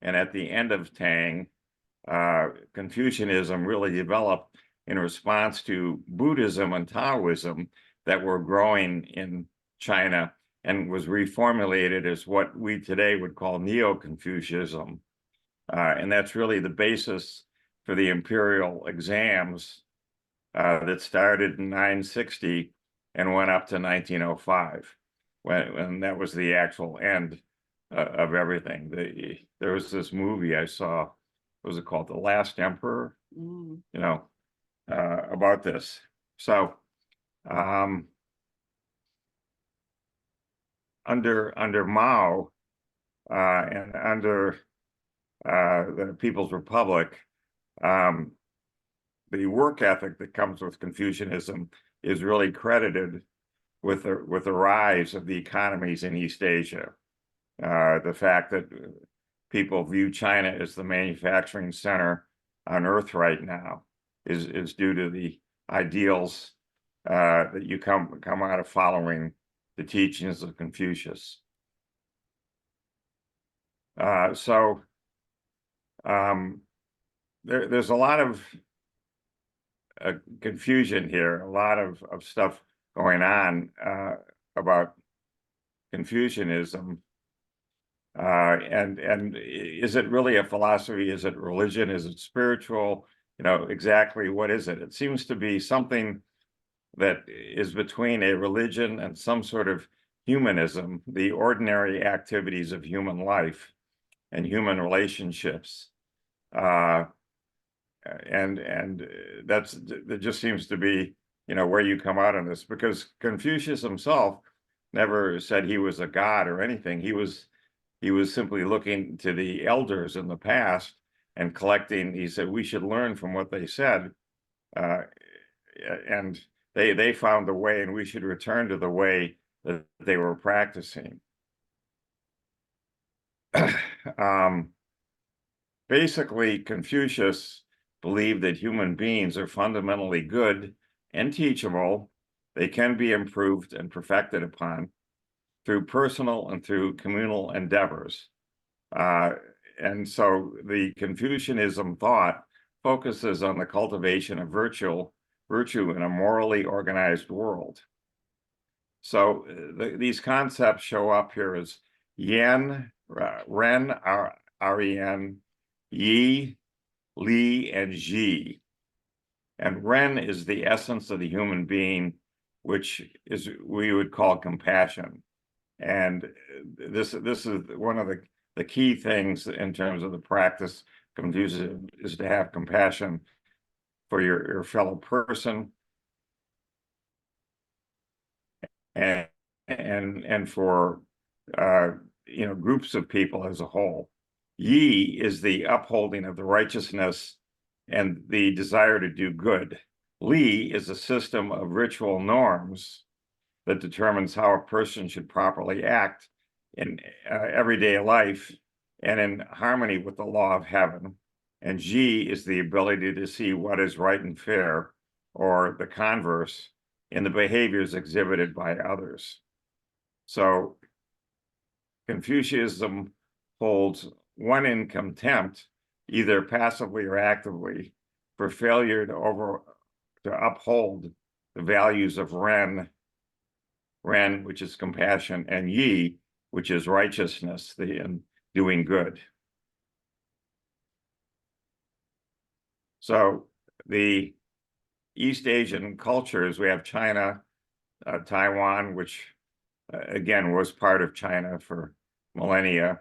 And at the end of Tang, Confucianism really developed in response to Buddhism and Taoism that were growing in China, and was reformulated as what we today would call Neo-Confucianism. And that's really the basis for the imperial exams that started in 960 and went up to 1905, when that was the actual end of everything. There was this movie I saw, what was it called? The Last Emperor, you know, about this. So under Mao and under the People's Republic, the work ethic that comes with Confucianism is really credited with the rise of the economies in East Asia. The fact that people view China as the manufacturing center on Earth right now is due to the ideals that you come out of following the teachings of Confucius. So there's a lot of confusion here, a lot of stuff going on about Confucianism. And is it really a philosophy? Is it religion? Is it spiritual? You know, exactly what is it? It seems to be something that is between a religion and some sort of humanism, the ordinary activities of human life and human relationships. And that just seems to be, you know, where you come out on this, because Confucius himself never said he was a god or anything. He was simply looking to the elders in the past and collecting. He said we should learn from what they said, and they found the way, and we should return to the way that they were practicing. Basically, Confucius believed that human beings are fundamentally good and teachable. They can be improved and perfected upon through personal and through communal endeavors. And so the Confucianism thought focuses on the cultivation of virtue in a morally organized world. So these concepts show up here as yen, ren, ren, yi, li, and ji. And Ren is the essence of the human being, which is we would call compassion. And this is one of the key things in terms of the practice of Confucianism is to have compassion for your fellow person and for groups of people as a whole. Yi is the upholding of the righteousness and the desire to do good. Li is a system of ritual norms that determines how a person should properly act in everyday life and in harmony with the law of heaven. And Ji is the ability to see what is right and fair, or the converse, in the behaviors exhibited by others. So Confucianism holds one in contempt, either passively or actively, for failure to uphold the values of Ren, which is compassion, and Yi, which is righteousness, and doing good. So the East Asian cultures, we have China, Taiwan, which again was part of China for millennia,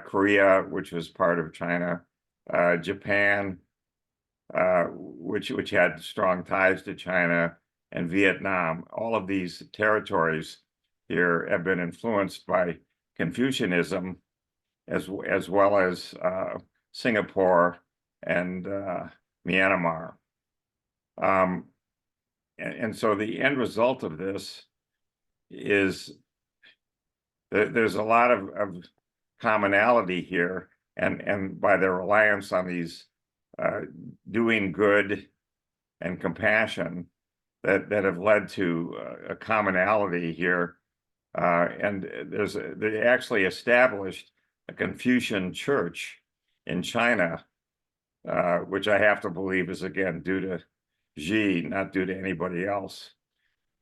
Korea, which was part of China, Japan, which had strong ties to China, and Vietnam. All of these territories here have been influenced by Confucianism, as well as Singapore and Myanmar. And so the end result of this is that there's a lot of commonality here, and by their reliance on these doing good and compassion that have led to a commonality here. And they actually established a Confucian church in China, which I have to believe is again due to Xi, not due to anybody else,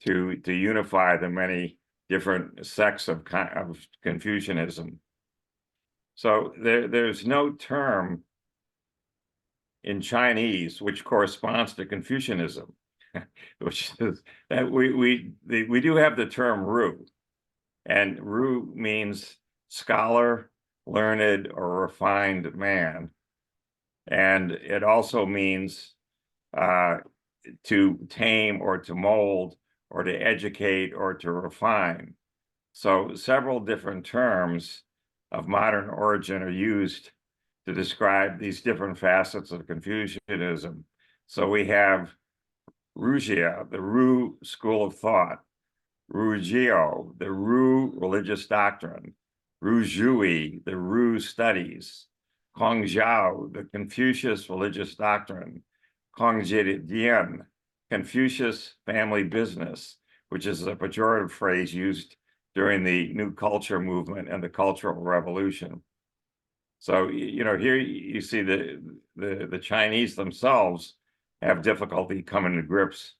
to unify the many different sects of Confucianism. So there's no term in Chinese which corresponds to Confucianism, which is that we do have the term Ru, and Ru means scholar, learned, or refined man, and it also means to tame or to mold or to educate or to refine. So several different terms of modern origin are used to describe these different facets of Confucianism. So we have Rujia, the Ru school of thought, Rujio, the Ru religious doctrine, Rujui, the Ru studies, Kongjiao, the Confucius religious doctrine, Kongjidian, Confucius family business, which is a pejorative phrase used during the New Culture movement and the Cultural Revolution. So, here you see the Chinese themselves have difficulty coming to grips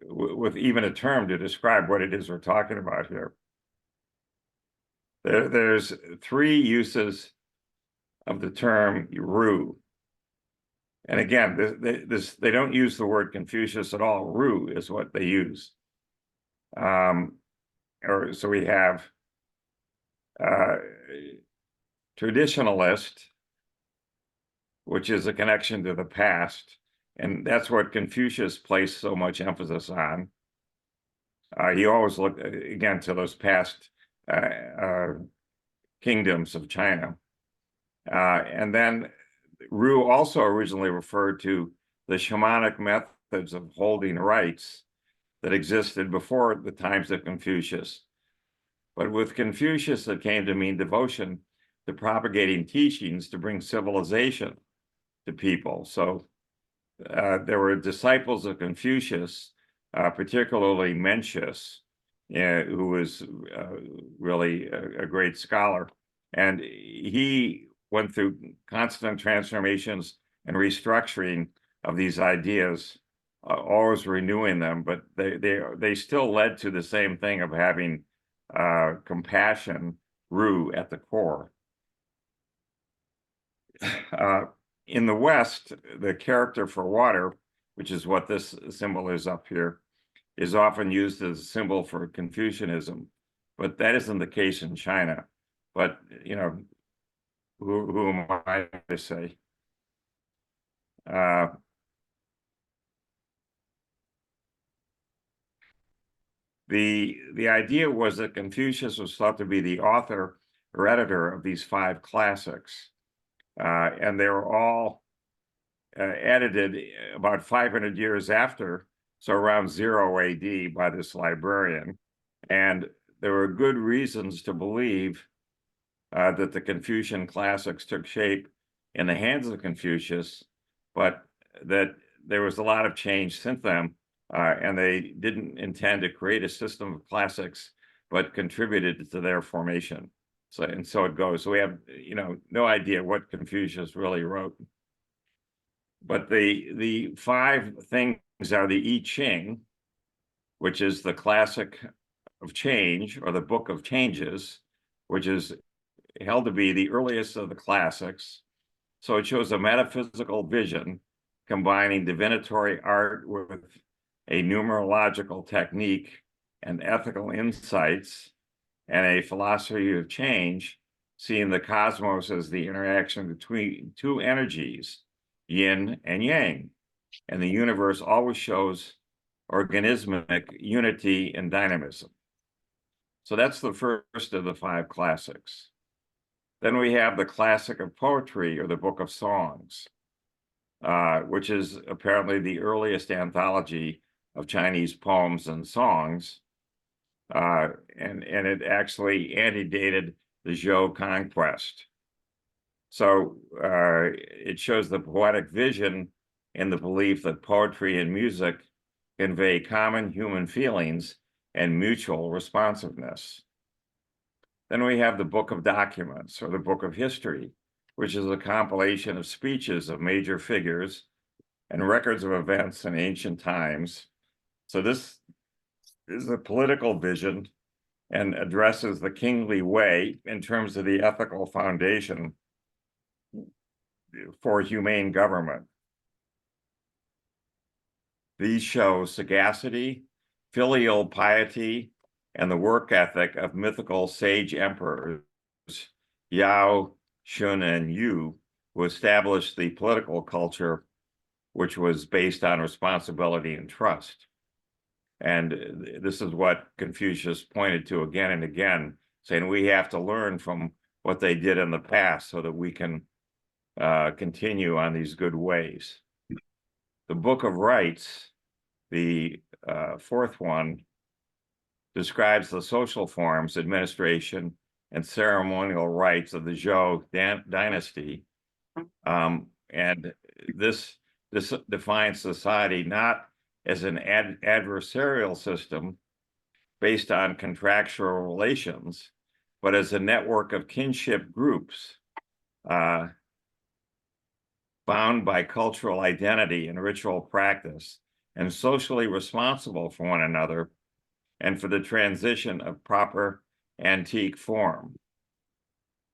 with even a term to describe what it is we're talking about here. There's three uses of the term Ru. And again, they don't use the word Confucius at all. Ru is what they use. So we have traditionalist, which is a connection to the past, and that's what Confucius placed so much emphasis on. He always looked again to those past kingdoms of China, and then Ru also originally referred to the shamanic methods of holding rites that existed before the times of Confucius. But with Confucius, it came to mean devotion to propagating teachings to bring civilization to people. So there were disciples of Confucius, particularly Mencius, who was really a great scholar. And he went through constant transformations and restructuring of these ideas, always renewing them, but they still led to the same thing of having compassion, Ru, at the core. In the West, the character for water which is what this symbol is up here, is often used as a symbol for Confucianism, but that isn't the case in China. But, you know, who am I to say? The idea was that Confucius was thought to be the author or editor of these 5 classics, and they were all edited about 500 years after, so around 0 AD, by this librarian. And there were good reasons to believe that the Confucian classics took shape in the hands of Confucius, but that there was a lot of change since then, and they didn't intend to create a system of classics, but contributed to their formation. So it goes. So we have, you know, no idea what Confucius really wrote. But the 5 things are the I Ching, which is the classic of change, or the book of changes, which is held to be the earliest of the classics. So it shows a metaphysical vision combining divinatory art with a numerological technique and ethical insights, and a philosophy of change, seeing the cosmos as the interaction between 2 energies, yin and yang. And the universe always shows organismic unity and dynamism. So that's the first of the 5 classics. Then we have the classic of poetry, or the Book of Songs, which is apparently the earliest anthology of Chinese poems and songs. And it actually antedated the Xiao conquest. So it shows the poetic vision and the belief that poetry and music convey common human feelings and mutual responsiveness. Then we have the Book of Documents, or the Book of History, which is a compilation of speeches of major figures and records of events in ancient times. So this is a political vision and addresses the kingly way in terms of the ethical foundation for humane government. These show sagacity, filial piety, and the work ethic of mythical sage emperors, Xiao, Shun, and Yu, who established the political culture, which was based on responsibility and trust. And this is what Confucius pointed to again and again, saying we have to learn from what they did in the past so that we can continue on these good ways. The Book of Rights, the 4th one, describes the social forms, administration, and ceremonial rites of the Zhou dynasty. And this defines society not as an adversarial system based on contractual relations, but as a network of kinship groups bound by cultural identity and ritual practice, and socially responsible for one another and for the transition of proper antique form.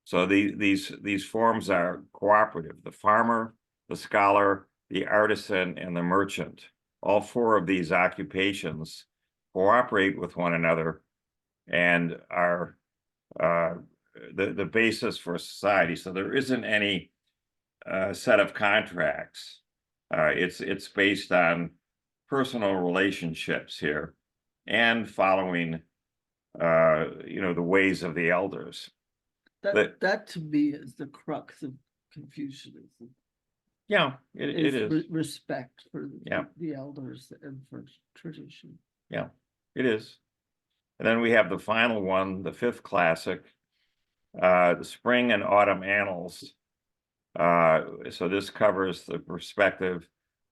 So these forms are cooperative: the farmer, the scholar, the artisan, and the merchant. All 4 of these occupations cooperate with one another and are the basis for society. So there isn't any set of contracts. It's based on personal relationships here and following you know, the ways of the elders. That to me is the crux of Confucianism. Yeah, it is. Respect for Yeah. the elders and for tradition. Yeah, it is. And then we have the final one, the 5th classic, the Spring and Autumn Annals. So this covers the perspective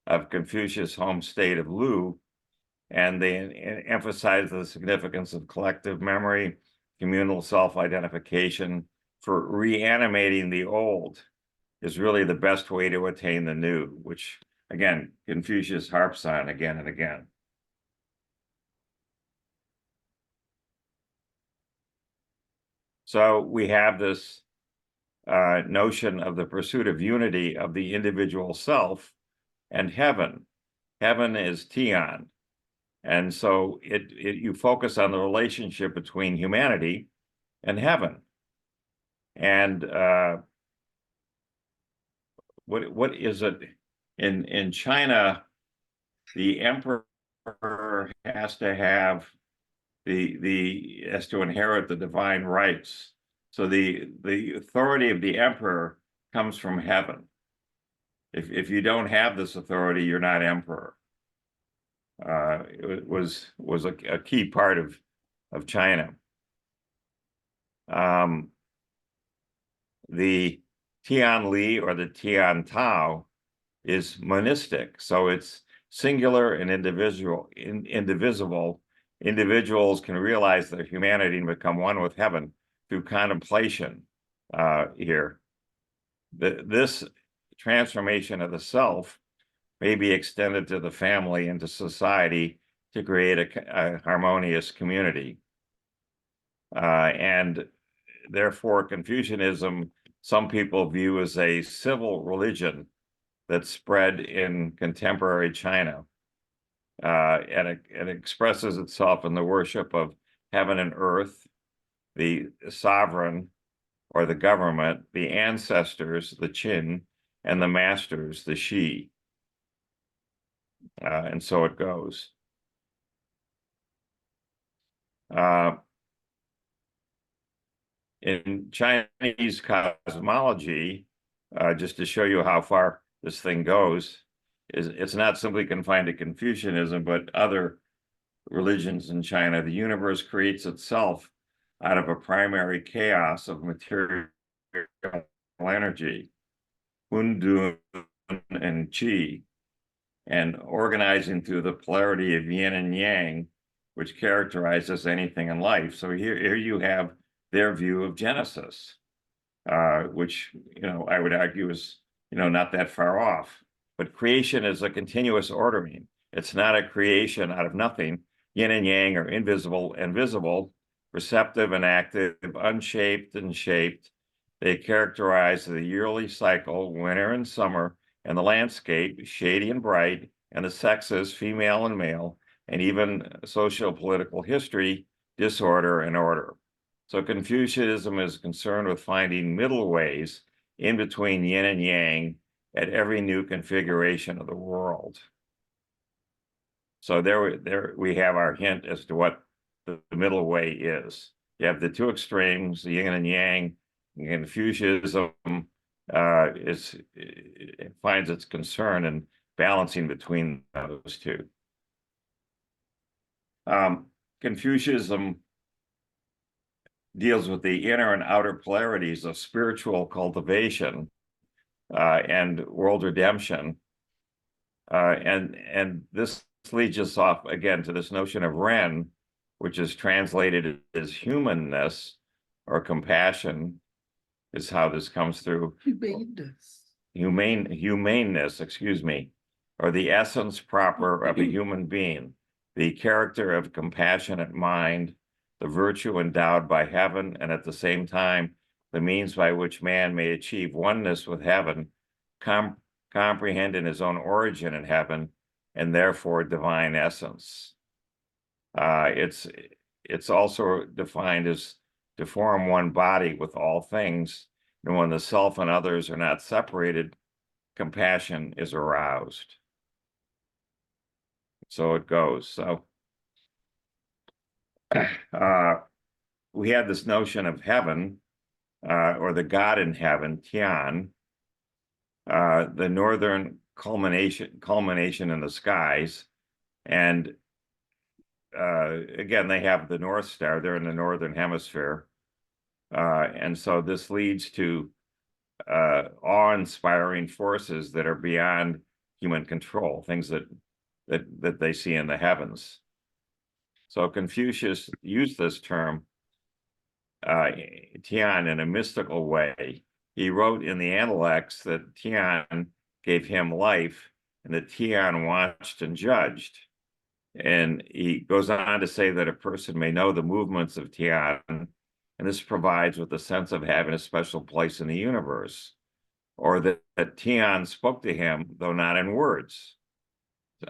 of Confucius' home state of Lu, and they emphasize the significance of collective memory, communal self-identification, for reanimating the old is really the best way to attain the new, which, again, Confucius harps on again and again. So we have this notion of the pursuit of unity of the individual self and heaven. heaven is Tian. And so you focus on the relationship between humanity and heaven. And what is it in China? The emperor has to have has to inherit the divine rights. So the authority of the emperor comes from heaven. If you don't have this authority, you're not emperor. It was a key part of China. The Tian Li or the Tian Tao is monistic, so it's singular and indivisible. Individuals can realize their humanity and become one with heaven through contemplation. Here, this transformation of the self may be extended to the family and to society to create a harmonious community. And therefore, Confucianism, some people view as a civil religion that spread in contemporary China. And it expresses itself in the worship of heaven and earth, the sovereign or the government, the ancestors, the Qin, and the masters, the Shi. And so it goes. In Chinese cosmology, just to show you how far this thing goes, it's not simply confined to Confucianism, but other religions in China. The universe creates itself out of a primary chaos of material energy, Hundun and Qi, and organizing through the polarity of yin and yang, which characterizes anything in life. So here you have their view of Genesis, which, I would argue is, not that far off. But creation is a continuous ordering. It's not a creation out of nothing. Yin and yang are invisible and visible, receptive and active, unshaped and shaped. They characterize the yearly cycle, winter and summer, and the landscape, shady and bright, and the sexes, female and male, and even socio-political history, disorder and order. So Confucianism is concerned with finding middle ways in between yin and yang at every new configuration of the world. So there we have our hint as to what the middle way is. You have the two extremes, the yin and yang. Confucianism finds its concern in balancing between those two. Confucianism deals with the inner and outer polarities of spiritual cultivation and world redemption. And this leads us off again to this notion of Ren, which is translated as humanness or compassion, is how this comes through. Humaneness, excuse me, or the essence proper of a human being, the character of compassionate mind, the virtue endowed by heaven, and at the same time, the means by which man may achieve oneness with heaven, comprehend in his own origin in heaven, and therefore divine essence. It's also defined as to form one body with all things, and when the self and others are not separated, compassion is aroused. So it goes. So we had this notion of heaven, or the God in heaven, Tian, the northern culmination in the skies. And again, they have the North Star. They're in the northern hemisphere. And so this leads to awe-inspiring forces that are beyond human control, things that they see in the heavens. So Confucius used this term, Tian, in a mystical way. He wrote in the Analects that Tian gave him life and that Tian watched and judged. And he goes on to say that a person may know the movements of Tian, and this provides with a sense of having a special place in the universe, or that Tian spoke to him, though not in words.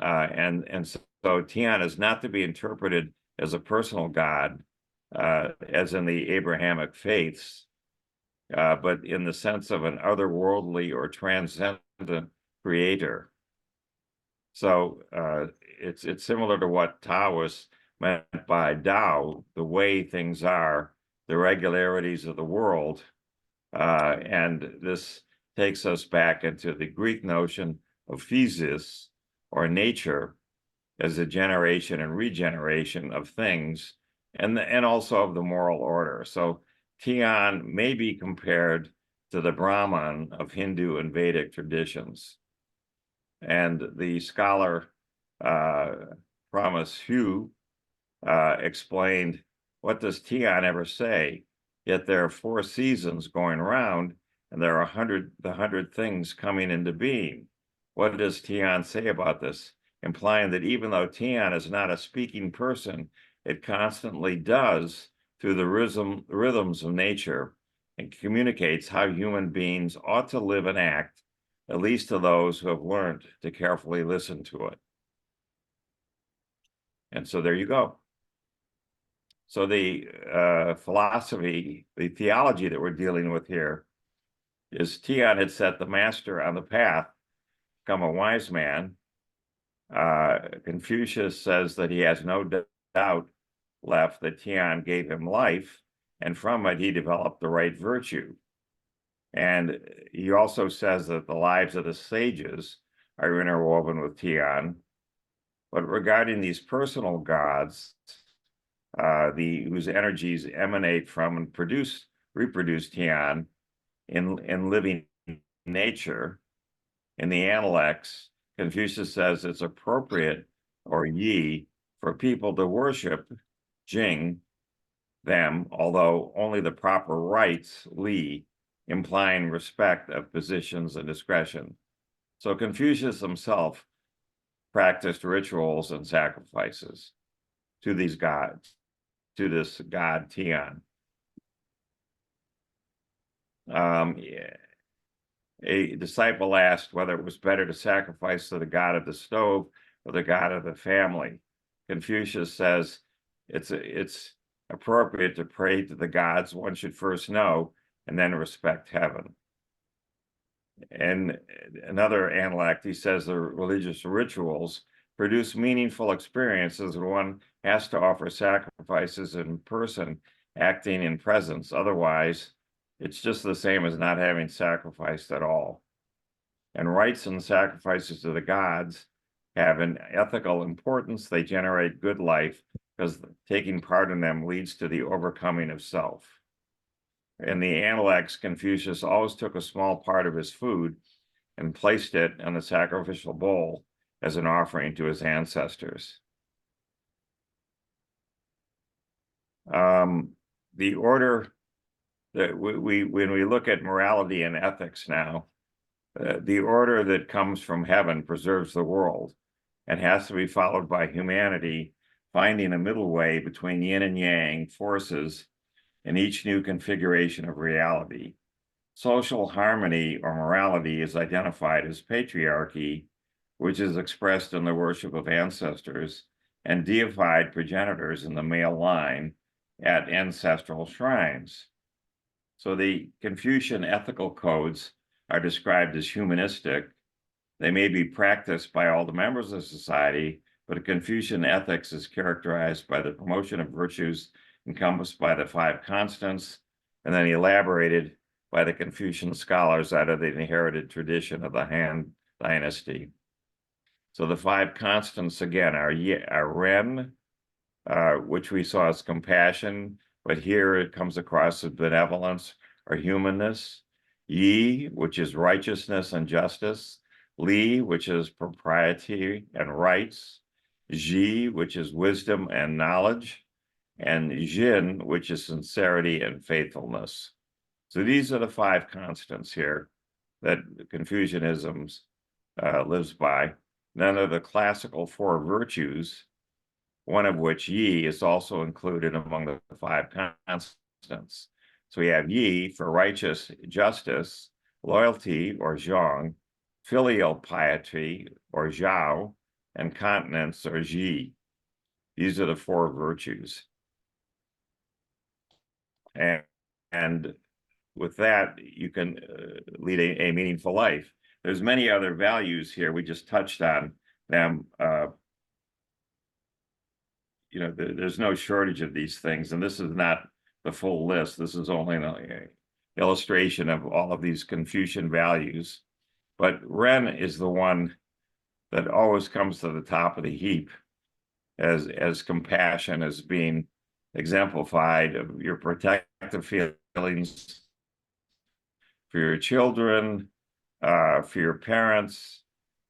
And so Tian is not to be interpreted as a personal God, as in the Abrahamic faiths, but in the sense of an otherworldly or transcendent creator. So it's similar to what Taoists meant by Tao, the way things are, the regularities of the world. And this takes us back into the Greek notion of physis, or nature, as a generation and regeneration of things, and also of the moral order. So Tian may be compared to the Brahman of Hindu and Vedic traditions. And the scholar Promise Hu explained, what does Tian ever say? Yet there are 4 seasons going round, and there are the 100 things coming into being. What does Tian say about this? Implying that even though Tian is not a speaking person, it constantly does through the rhythms of nature, and communicates how human beings ought to live and act, at least to those who have learned to carefully listen to it. And so there you go. So the philosophy, the theology that we're dealing with here is Tian had set the master on the path, become a wise man. Confucius says that he has no doubt left that Tian gave him life, and from it he developed the right virtue. And he also says that the lives of the sages are interwoven with Tian. But regarding these personal gods, whose energies emanate from and reproduce Tian in living nature, in the Analects, Confucius says it's appropriate, or yi, for people to worship Jing, them, although only the proper rites, li, implying respect of positions and discretion. So Confucius himself practiced rituals and sacrifices to these gods, to this god Tian. A disciple asked whether it was better to sacrifice to the god of the stove or the god of the family. Confucius says it's appropriate to pray to the gods one should first know, and then respect heaven. And another Analect, he says the religious rituals produce meaningful experiences when one has to offer sacrifices in person, acting in presence. Otherwise, it's just the same as not having sacrificed at all. And rites and sacrifices to the gods have an ethical importance. They generate good life because taking part in them leads to the overcoming of self. In the Analects, Confucius always took a small part of his food and placed it in the sacrificial bowl as an offering to his ancestors. The order that when we look at morality and ethics now, the order that comes from heaven preserves the world and has to be followed by humanity, finding a middle way between yin and yang forces in each new configuration of reality. Social harmony or morality is identified as patriarchy, which is expressed in the worship of ancestors and deified progenitors in the male line at ancestral shrines. So the Confucian ethical codes are described as humanistic. They may be practiced by all the members of society, but Confucian ethics is characterized by the promotion of virtues encompassed by the 5 constants, and then elaborated by the Confucian scholars out of the inherited tradition of the Han Dynasty. So the 5 constants again are Ren, which we saw as compassion, but here it comes across as benevolence or humanness. Yi, which is righteousness and justice. Li, which is propriety and rights. Ji, which is wisdom and knowledge. And Jin, which is sincerity and faithfulness. So these are the 5 constants here that Confucianism lives by. None of the classical 4 virtues, one of which Yi is also included among the 5 constants. So we have Yi for righteous justice, loyalty or Zhong, filial piety or Xiao, and continence, or Ji. These are the four virtues. And with that, you can lead a meaningful life. There's many other values here. We just touched on them. There's no shortage of these things, and this is not the full list. This is only an illustration of all of these Confucian values. But Ren is the one that always comes to the top of the heap as compassion, as being exemplified of your protective feelings for your children, for your parents,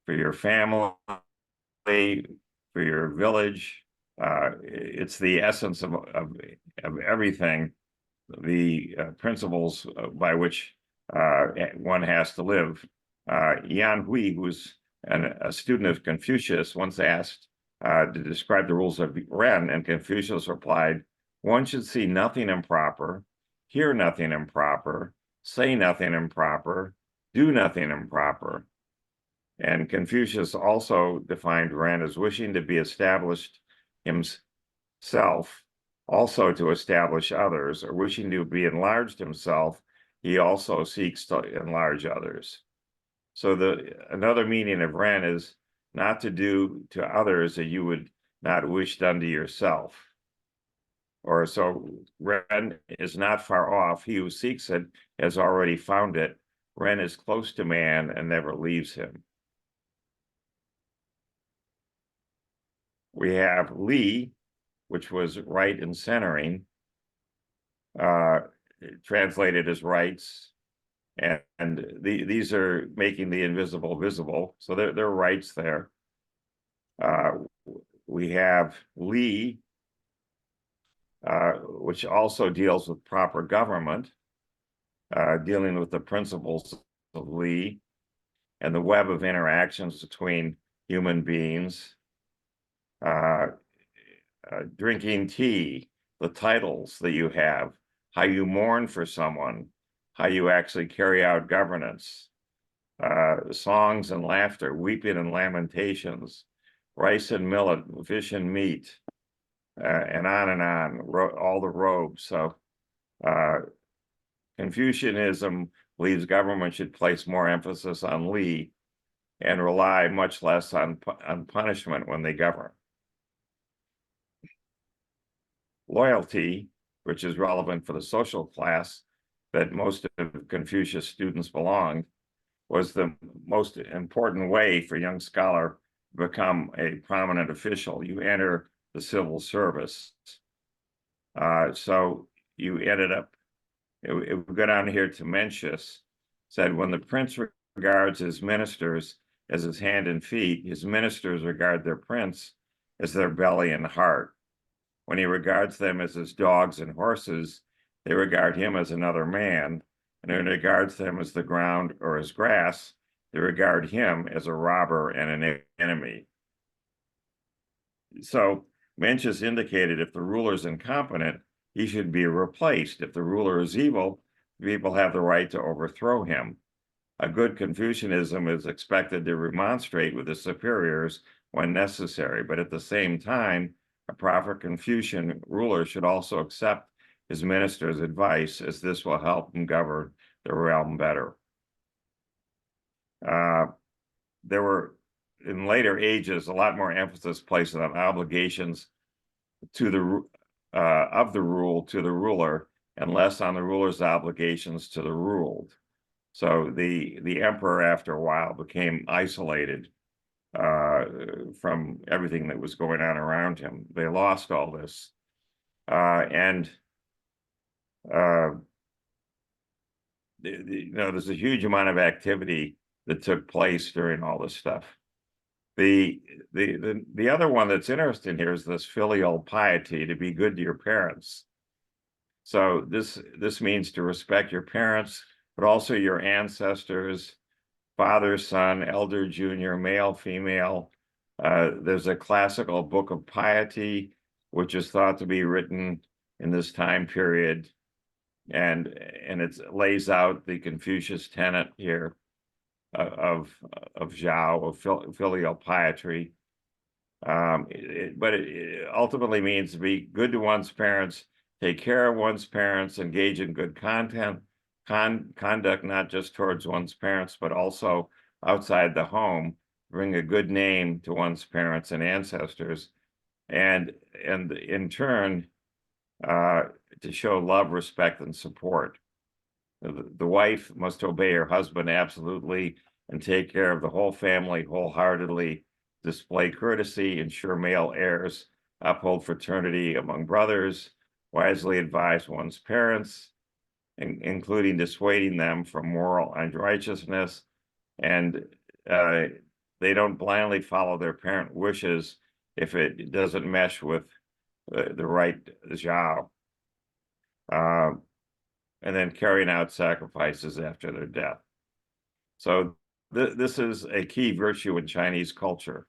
for your family, for your village. It's the essence of everything, the principles by which one has to live. Yan Hui, who's a student of Confucius, once asked to describe the rules of Ren, and Confucius replied, "One should see nothing improper, hear nothing improper, say nothing improper, do nothing improper." And Confucius also defined Ren as wishing to be established himself, also to establish others, or wishing to be enlarged himself, he also seeks to enlarge others. So another meaning of Ren is not to do to others that you would not wish done to yourself. Or so Ren is not far off. He who seeks it has already found it. Ren is close to man and never leaves him. We have Li, which was right and centering, translated as rights. And these are making the invisible visible. So there are rights there. We have Li, which also deals with proper government, dealing with the principles of Li and the web of interactions between human beings. Drinking tea, the titles that you have, how you mourn for someone, how you actually carry out governance, songs and laughter, weeping and lamentations, rice and millet, fish and meat, and on, all the robes. So Confucianism believes government should place more emphasis on Li and rely much less on punishment when they govern. Loyalty, which is relevant for the social class that most of Confucius students belonged, was the most important way for a young scholar to become a prominent official. You enter the civil service. So you ended up, it would go down here to Mencius, said, when the prince regards his ministers as his hand and feet, his ministers regard their prince as their belly and heart. When he regards them as his dogs and horses, they regard him as another man. And when he regards them as the ground or as grass, they regard him as a robber and an enemy. So Mencius indicated if the ruler is incompetent, he should be replaced. If the ruler is evil, people have the right to overthrow him. A good Confucianism is expected to remonstrate with the superiors when necessary, but at the same time, a proper Confucian ruler should also accept his minister's advice, as this will help him govern the realm better. There were, in later ages, a lot more emphasis placed on obligations to of the rule to the ruler, and less on the ruler's obligations to the ruled. So the emperor, after a while, became isolated from everything that was going on around him. They lost all this. There's a huge amount of activity that took place during all this stuff. The other one that's interesting here is this filial piety, to be good to your parents. So this means to respect your parents, but also your ancestors, father, son, elder, junior, male, female. There's a classical book of piety, which is thought to be written in this time period. And it lays out the Confucius tenet here of Xiao, of filial piety. But it ultimately means to be good to one's parents, take care of one's parents, engage in good conduct, not just towards one's parents, but also outside the home, bring a good name to one's parents and ancestors, and in turn, to show love, respect, and support. The wife must obey her husband absolutely and take care of the whole family wholeheartedly, display courtesy, ensure male heirs, uphold fraternity among brothers, wisely advise one's parents, including dissuading them from moral unrighteousness, and they don't blindly follow their parent wishes if it doesn't mesh with the right Xiao. And then carrying out sacrifices after their death. So this is a key virtue in Chinese culture.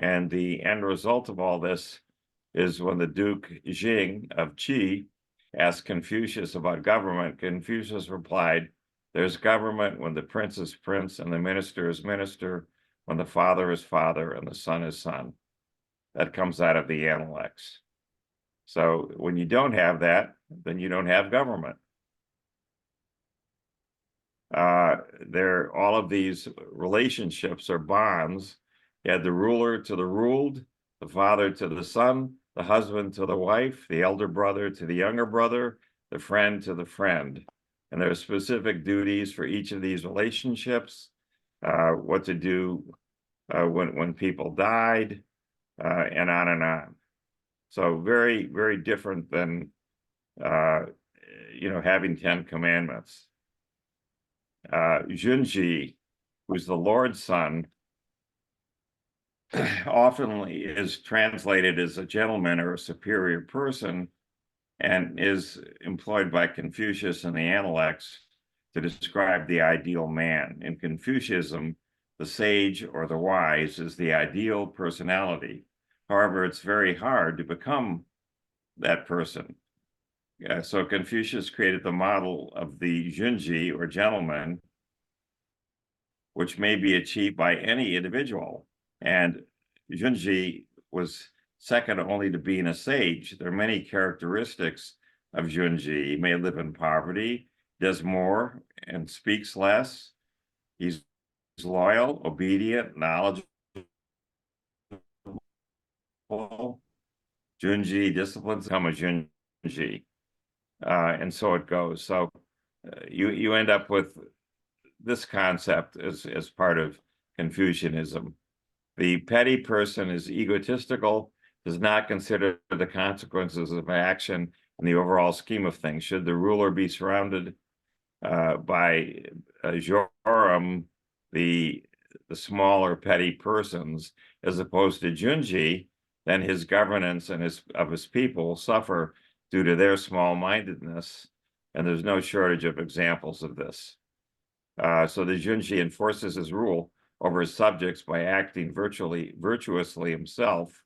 And the end result of all this is when the Duke Jing of Qi asked Confucius about government, Confucius replied, "There's government when the prince is prince and the minister is minister, when the father is father and the son is son." That comes out of the Analects. So when you don't have that, then you don't have government. All of these relationships are bonds. You had the ruler to the ruled, the father to the son, the husband to the wife, the elder brother to the younger brother, the friend to the friend. And there are specific duties for each of these relationships, what to do when people died, and on and on. So very, very different than, having 10 commandments. Junji, who's the Lord's son, often is translated as a gentleman or a superior person, and is employed by Confucius and the Analects to describe the ideal man. In Confucianism, the sage or the wise is the ideal personality. However, it's very hard to become that person. So Confucius created the model of the Junji or gentleman, which may be achieved by any individual. And Junji was second only to being a sage. There are many characteristics of Junji. He may live in poverty, does more and speaks less. He's loyal, obedient, knowledgeable. Junji disciplines become a Junji. And so it goes. So you end up with this concept as part of Confucianism. The petty person is egotistical, does not consider the consequences of action in the overall scheme of things. Should the ruler be surrounded by Joram, the smaller petty persons, as opposed to Junji, then his governance and of his people suffer due to their small-mindedness, and there's no shortage of examples of this. So the Junji enforces his rule over his subjects by acting virtuously himself,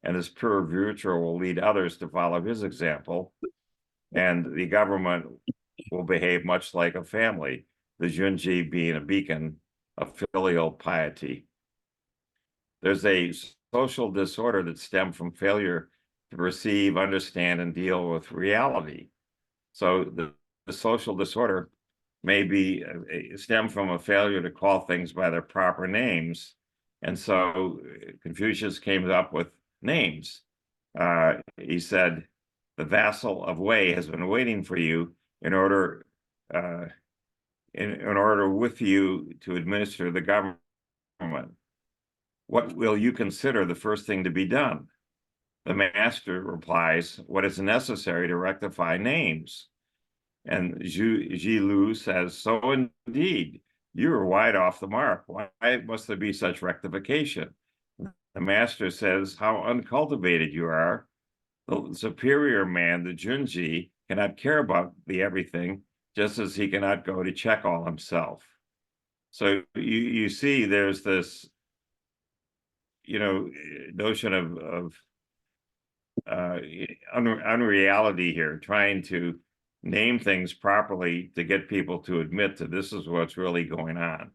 and this pure virtue will lead others to follow his example, and the government will behave much like a family, the Junji being a beacon of filial piety. There's a social disorder that stems from failure to perceive, understand, and deal with reality. So the social disorder may be stem from a failure to call things by their proper names. And so Confucius came up with names. He said, "The vassal of Wei has been waiting for you in order with you to administer the government. What will you consider the first thing to be done?" The master replies, "What is necessary to rectify names?" And Ji Lu says, "So indeed, you are wide off the mark. Why must there be such rectification?" The master says, "How uncultivated you are. The superior man, the Junji, cannot care about the everything, just as he cannot go to check all himself." So you see there's this, notion of unreality here, trying to name things properly to get people to admit that this is what's really going on.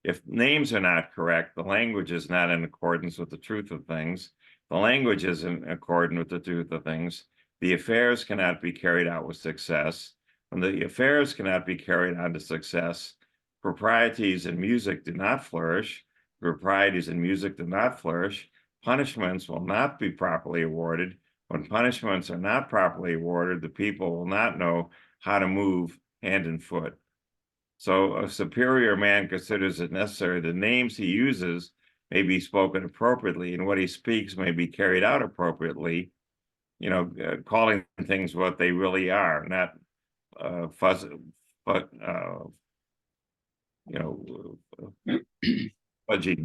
if names are not correct, the language is not in accordance with the truth of things. The language is in accordance with the truth of things. The affairs cannot be carried out with success. When the affairs cannot be carried on to success, proprieties in music do not flourish. Proprieties in music do not flourish. Punishments will not be properly awarded. When punishments are not properly awarded, the people will not know how to move hand and foot. So a superior man considers it necessary the names he uses may be spoken appropriately, and what he speaks may be carried out appropriately, calling things what they really are, not fudging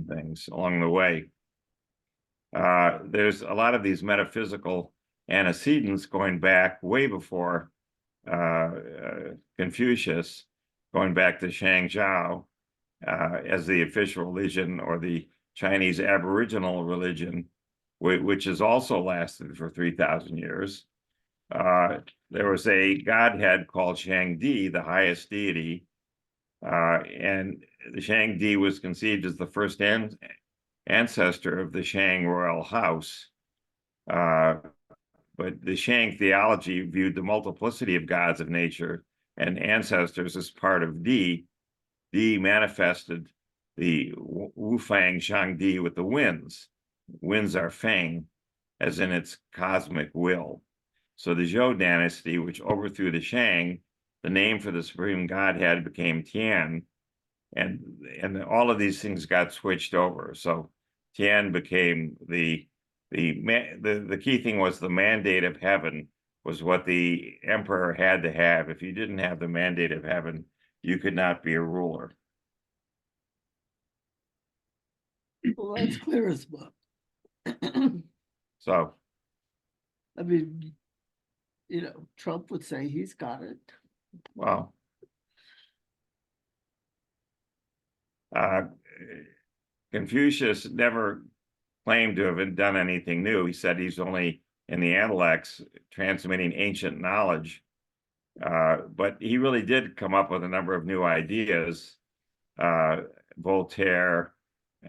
things along the way. There's a lot of these metaphysical antecedents going back way before Confucius, going back to Xiao as the official religion, or the Chinese Aboriginal religion, which has also lasted for 3,000 years. There was a godhead called Shangdi, the highest deity, and the Shangdi was conceived as the first ancestor of the Shang royal house. But the Shang theology viewed the multiplicity of gods of nature and ancestors as part of Di. Di manifested the Wu Fang Shangdi with the winds. Winds are Fang, as in its cosmic will. So the Zhou dynasty, which overthrew the Shang, the name for the supreme godhead became Tian, and all of these things got switched over. So Tian became the key thing was the mandate of heaven was what the emperor had to have. If you didn't have the mandate of heaven, you could not be a ruler. Well, that's clear as mud. So, I mean, Trump would say he's got it. well, Confucius never claimed to have done anything new. He said he's only in the Analects transmitting ancient knowledge. But he really did come up with a number of new ideas. Voltaire,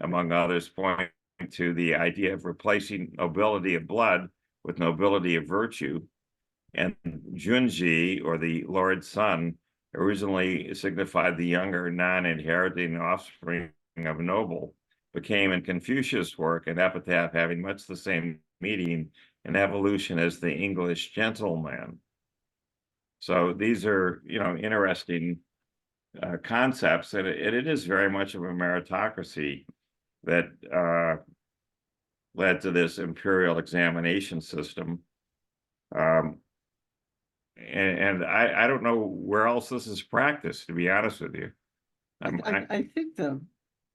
among others, point to the idea of replacing nobility of blood with nobility of virtue. And Junji, or the Lord's Son, originally signified the younger, non-inheriting offspring of noble, became in Confucius' work an epitaph having much the same meaning in evolution as the English gentleman. So these are, interesting concepts, and it is very much of a meritocracy that led to this imperial examination system. And I don't know where else this is practiced, to be honest with you. I think the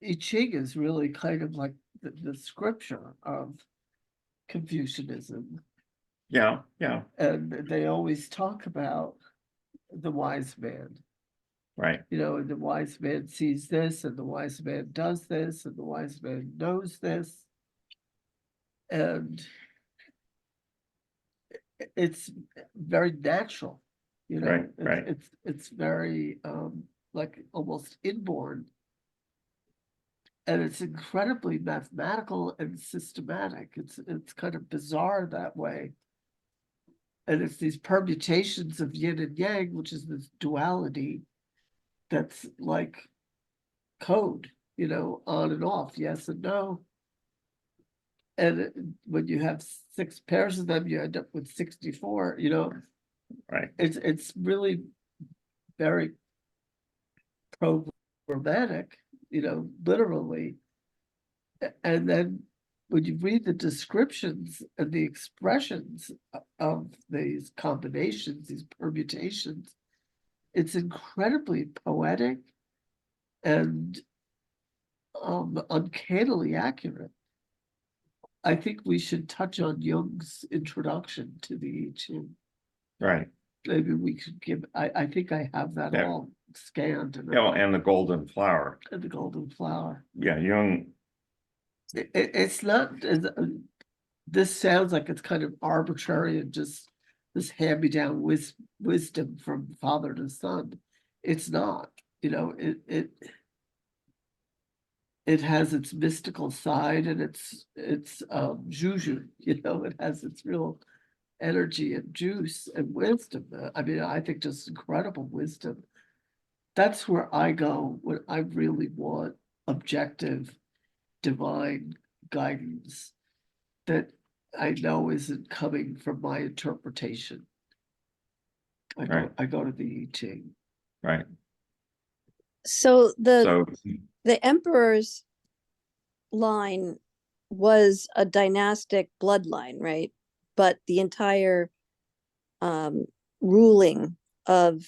I Ching is really kind of like the scripture of Confucianism. Yeah. And they always talk about the wise man. Right. And the wise man sees this, and the wise man does this, and the wise man knows this. And it's very natural, Right. It's very like almost inborn. And it's incredibly mathematical and systematic. It's kind of bizarre that way. And it's these permutations of yin and yang, which is this duality that's like code, on and off, yes and no. And when you have 6 pairs of them, you end up with 64, Right. It's really very programmatic, literally. And then when you read the descriptions and the expressions of these combinations, these permutations, it's incredibly poetic and uncannily accurate. I think we should touch on Jung's introduction to the I Ching. Right. Maybe we could give, I think I have that all scanned. And the golden flower. And the golden flower. Yeah, Jung. It's not, this sounds like it's kind of arbitrary and just this hand-me-down wisdom from father to son. It's not, it has its mystical side and it's juju, it has its real energy and juice and wisdom. I mean, I think just incredible wisdom. That's where I go when I really want objective, divine guidance that I know isn't coming from my interpretation. Right. I go to the I Ching. Right. So So, the emperor's line was a dynastic bloodline, right? But the entire ruling of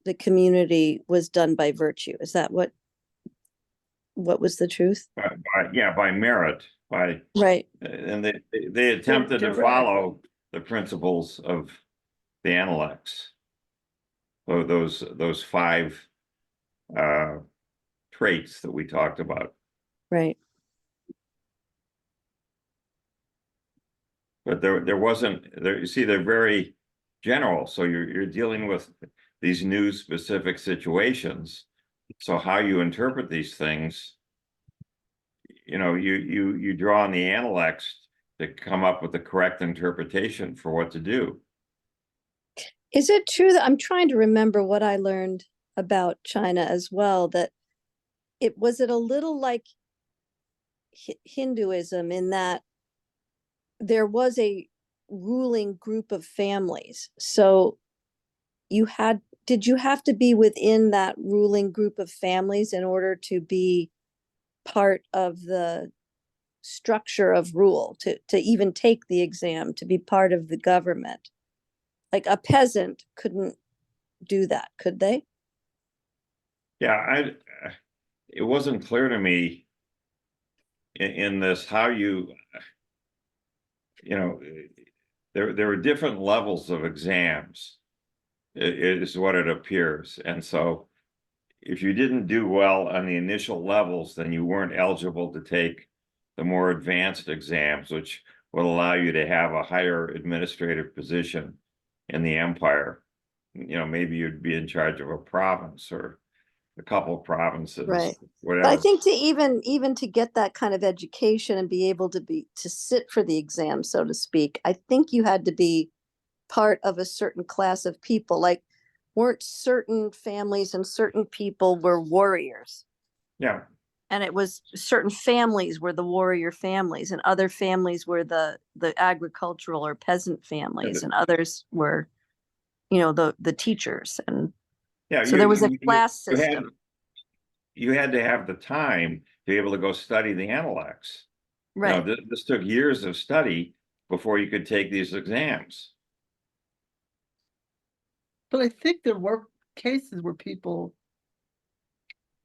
the community was done by virtue. Is that what was the truth? by merit, Right. and they attempted to follow the principles of the Analects. So those five traits that we talked about. Right. But there wasn't there. You see, they're very general. So you're dealing with these new specific situations. So how you interpret these things, you draw on the Analects to come up with the correct interpretation for what to do. Is it true that I'm trying to remember what I learned about China as well, that it a little like Hinduism in that there was a ruling group of families. So did you have to be within that ruling group of families in order to be part of the structure of rule, to even take the exam, to be part of the government? Like a peasant couldn't do that, could they? Yeah, it wasn't clear to me in this how there were different levels of exams. It is what it appears. And so if you didn't do well on the initial levels, then you weren't eligible to take the more advanced exams, which would allow you to have a higher administrative position in the empire. Maybe you'd be in charge of a province or a couple of provinces, Right. whatever. But I think to even to get that kind of education and be able to sit for the exam, so to speak, I think you had to be part of a certain class of people. Like, weren't certain families and certain people were warriors? Yeah. And it was certain families were the warrior families, and other families were the agricultural or peasant families, and others were, the teachers. And yeah, so there was a class system. You had to have the time to be able to go study the Analects. Right. This took years of study before you could take these exams. But I think there were cases where people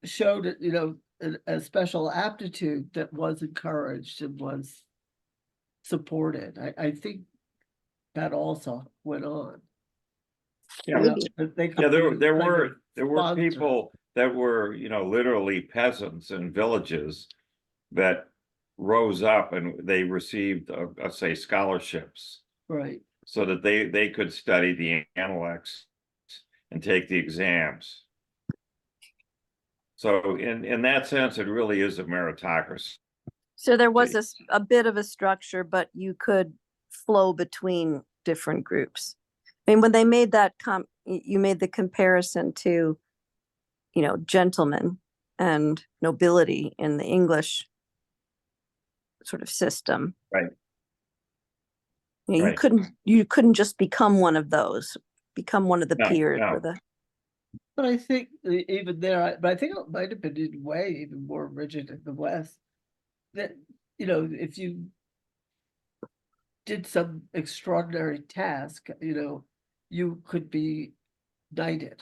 showed, a special aptitude that was encouraged and was supported. I think that also went on. Yeah, there were people that were, literally peasants in villages that rose up and they received, say, scholarships. Right. So that they could study the Analects and take the exams. So in that sense, it really is a meritocracy. So there was a bit of a structure, but you could flow between different groups. I mean, when they made that you made the comparison to, gentlemen and nobility in the English sort of system. Right. You couldn't just become one of those, become one of the peers. No. But I think even there, but I think it might have been in a way even more rigid in the West. That, if you did some extraordinary task, you could be knighted.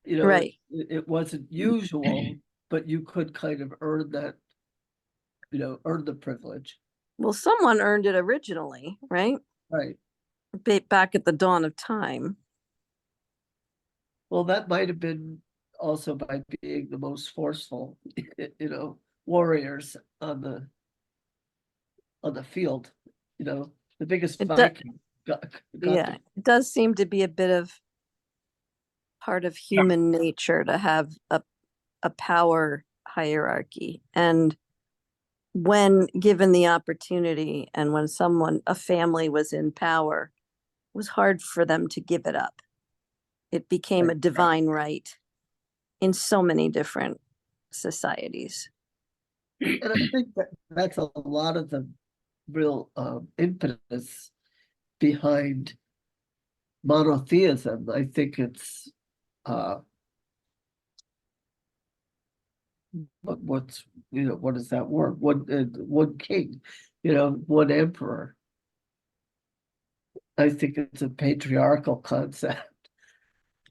Right. It wasn't usual, but you could kind of earn that, earn the privilege. Well, someone earned it originally, right? Right. Back at the dawn of time. Well, that might have been also by being the most forceful, warriors on the field, the biggest fight. Yeah, it does seem to be a bit of part of human nature to have a power hierarchy. And when given the opportunity and when a family was in power, it was hard for them to give it up. It became a divine right in so many different societies. And I think that that's a lot of the real impetus behind monotheism. I think it's what's what is that word? One king, one emperor. I think it's a patriarchal concept.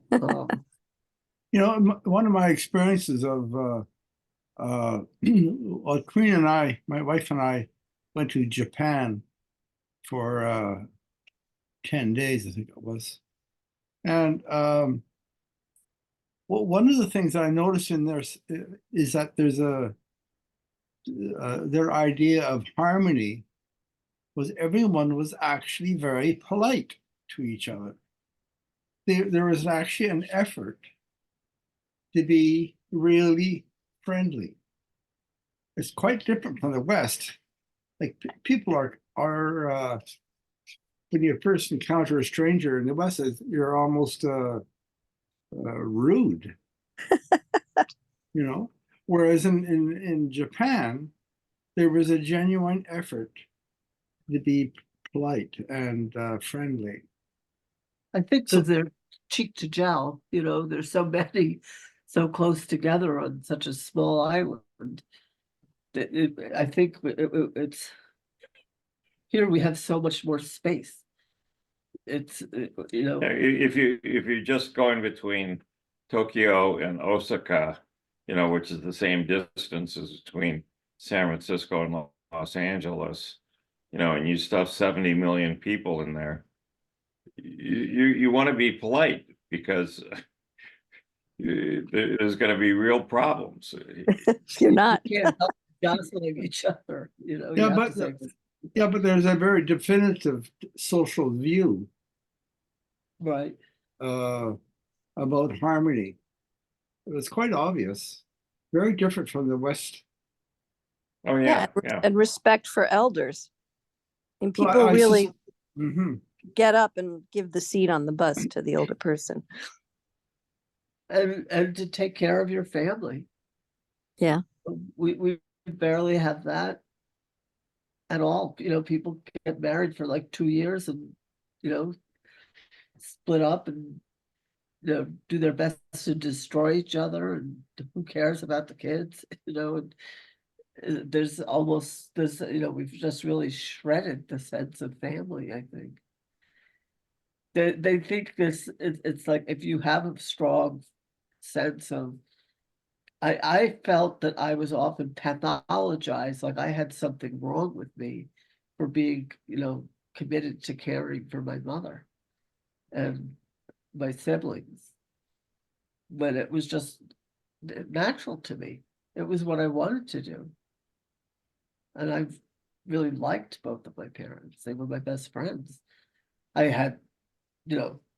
One of my experiences of well, Queen and I, my wife and I, went to Japan for 10 days, I think it was. And well, one of the things I noticed in there is that there's their idea of harmony was everyone was actually very polite to each other. There was actually an effort to be really friendly. It's quite different from the West. Like people are when you first encounter a stranger in the West, you're almost rude, Whereas in Japan, there was a genuine effort to be polite and friendly. I think because they're cheek to jowl, there's so many so close together on such a small island. I think it's here we have so much more space. It's If you're just going between Tokyo and Osaka, which is the same distance as between San Francisco and Los Angeles, and you stuff 70 million people in there, you want to be polite because there's going to be real problems. You're not. You can't help jostling each other, you Yeah, have to say, but there's a very definitive social view right. About harmony. It was quite obvious, very different from the West. Oh yeah, yeah. And respect for elders. And people Well, really Mhm. get up and give the seat on the bus to the older person. And to take care of your family. Yeah. We barely have that at all. People get married for like 2 years and split up and do their best to destroy each other, and who cares about the kids? And there's we've just really shredded the sense of family. I think they think it's like if you have a strong sense of I felt that I was often pathologized, like I had something wrong with me for being, committed to caring for my mother and my siblings. But it was just natural to me. It was what I wanted to do. And I've really liked both of my parents. They were my best friends. I had,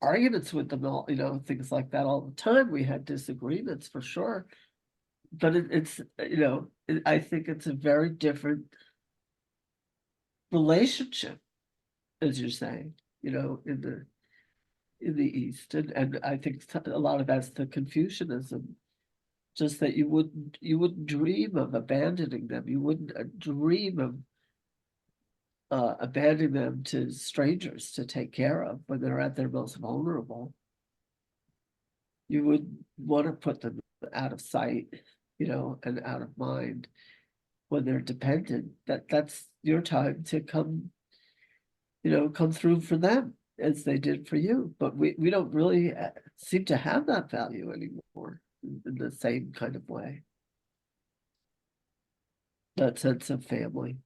arguments with them all, things like that all the time. We had disagreements for sure. But it's I think it's a very different relationship, as you're saying, in the East, and I think a lot of that's the Confucianism. Just that you wouldn't dream of abandoning them. You wouldn't dream of abandoning them to strangers to take care of when they're at their most vulnerable. You would want to put them out of sight, and out of mind when they're dependent. That's your time to come through for them as they did for you. But we don't really seem to have that value anymore in the same kind of way. That sense of family.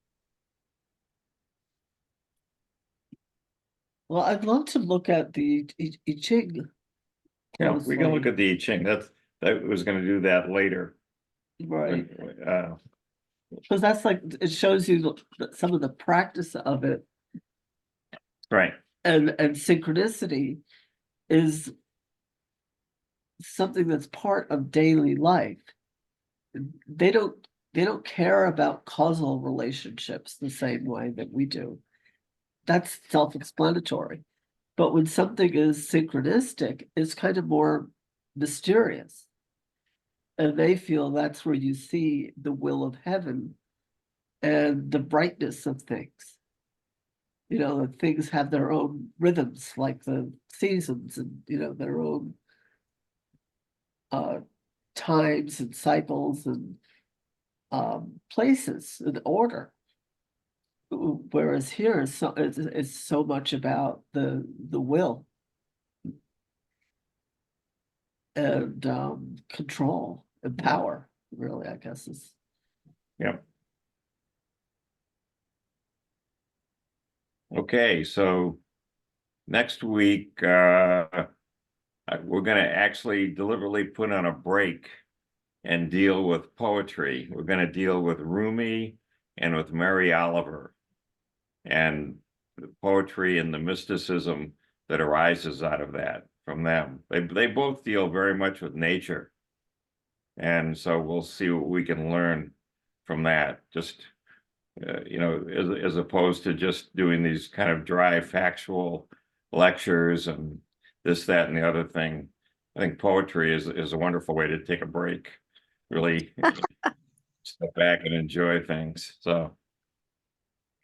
Well, I'd love to look at the I Ching. Yeah, we can look at the I Ching. That was going to do that later. Right. Because that's like, it shows you some of the practice of it. Right. And synchronicity is something that's part of daily life. they don't care about causal relationships the same way that we do. That's self-explanatory. But when something is synchronistic, it's kind of more mysterious. And they feel that's where you see the will of heaven and the brightness of things. That things have their own rhythms, like the seasons, and their own times and cycles and places and order. Whereas here it's so much about the will and control and power, really, I guess is. Yep. Okay, so next week, we're going to actually deliberately put on a break and deal with poetry. We're going to deal with Rumi and with Mary Oliver and the poetry and the mysticism that arises out of that from them. They both deal very much with nature. And so we'll see what we can learn from that. Just as opposed to just doing these kind of dry factual lectures and this, that, and the other thing. I think poetry is a wonderful way to take a break, really step back and enjoy things. So,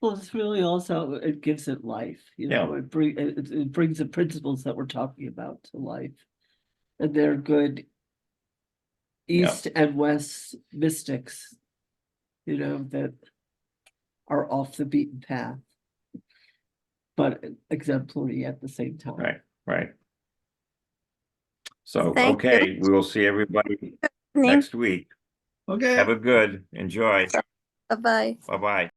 Well, it's really also, it gives it life, Yeah. it brings the principles that we're talking about to life. And they're good Yeah. East and West mystics, that are off the beaten path, but exemplary at the same time. right. So, Thank you. okay, we will see everybody next week. Okay. Have a good, enjoy. Bye-bye. Bye-bye.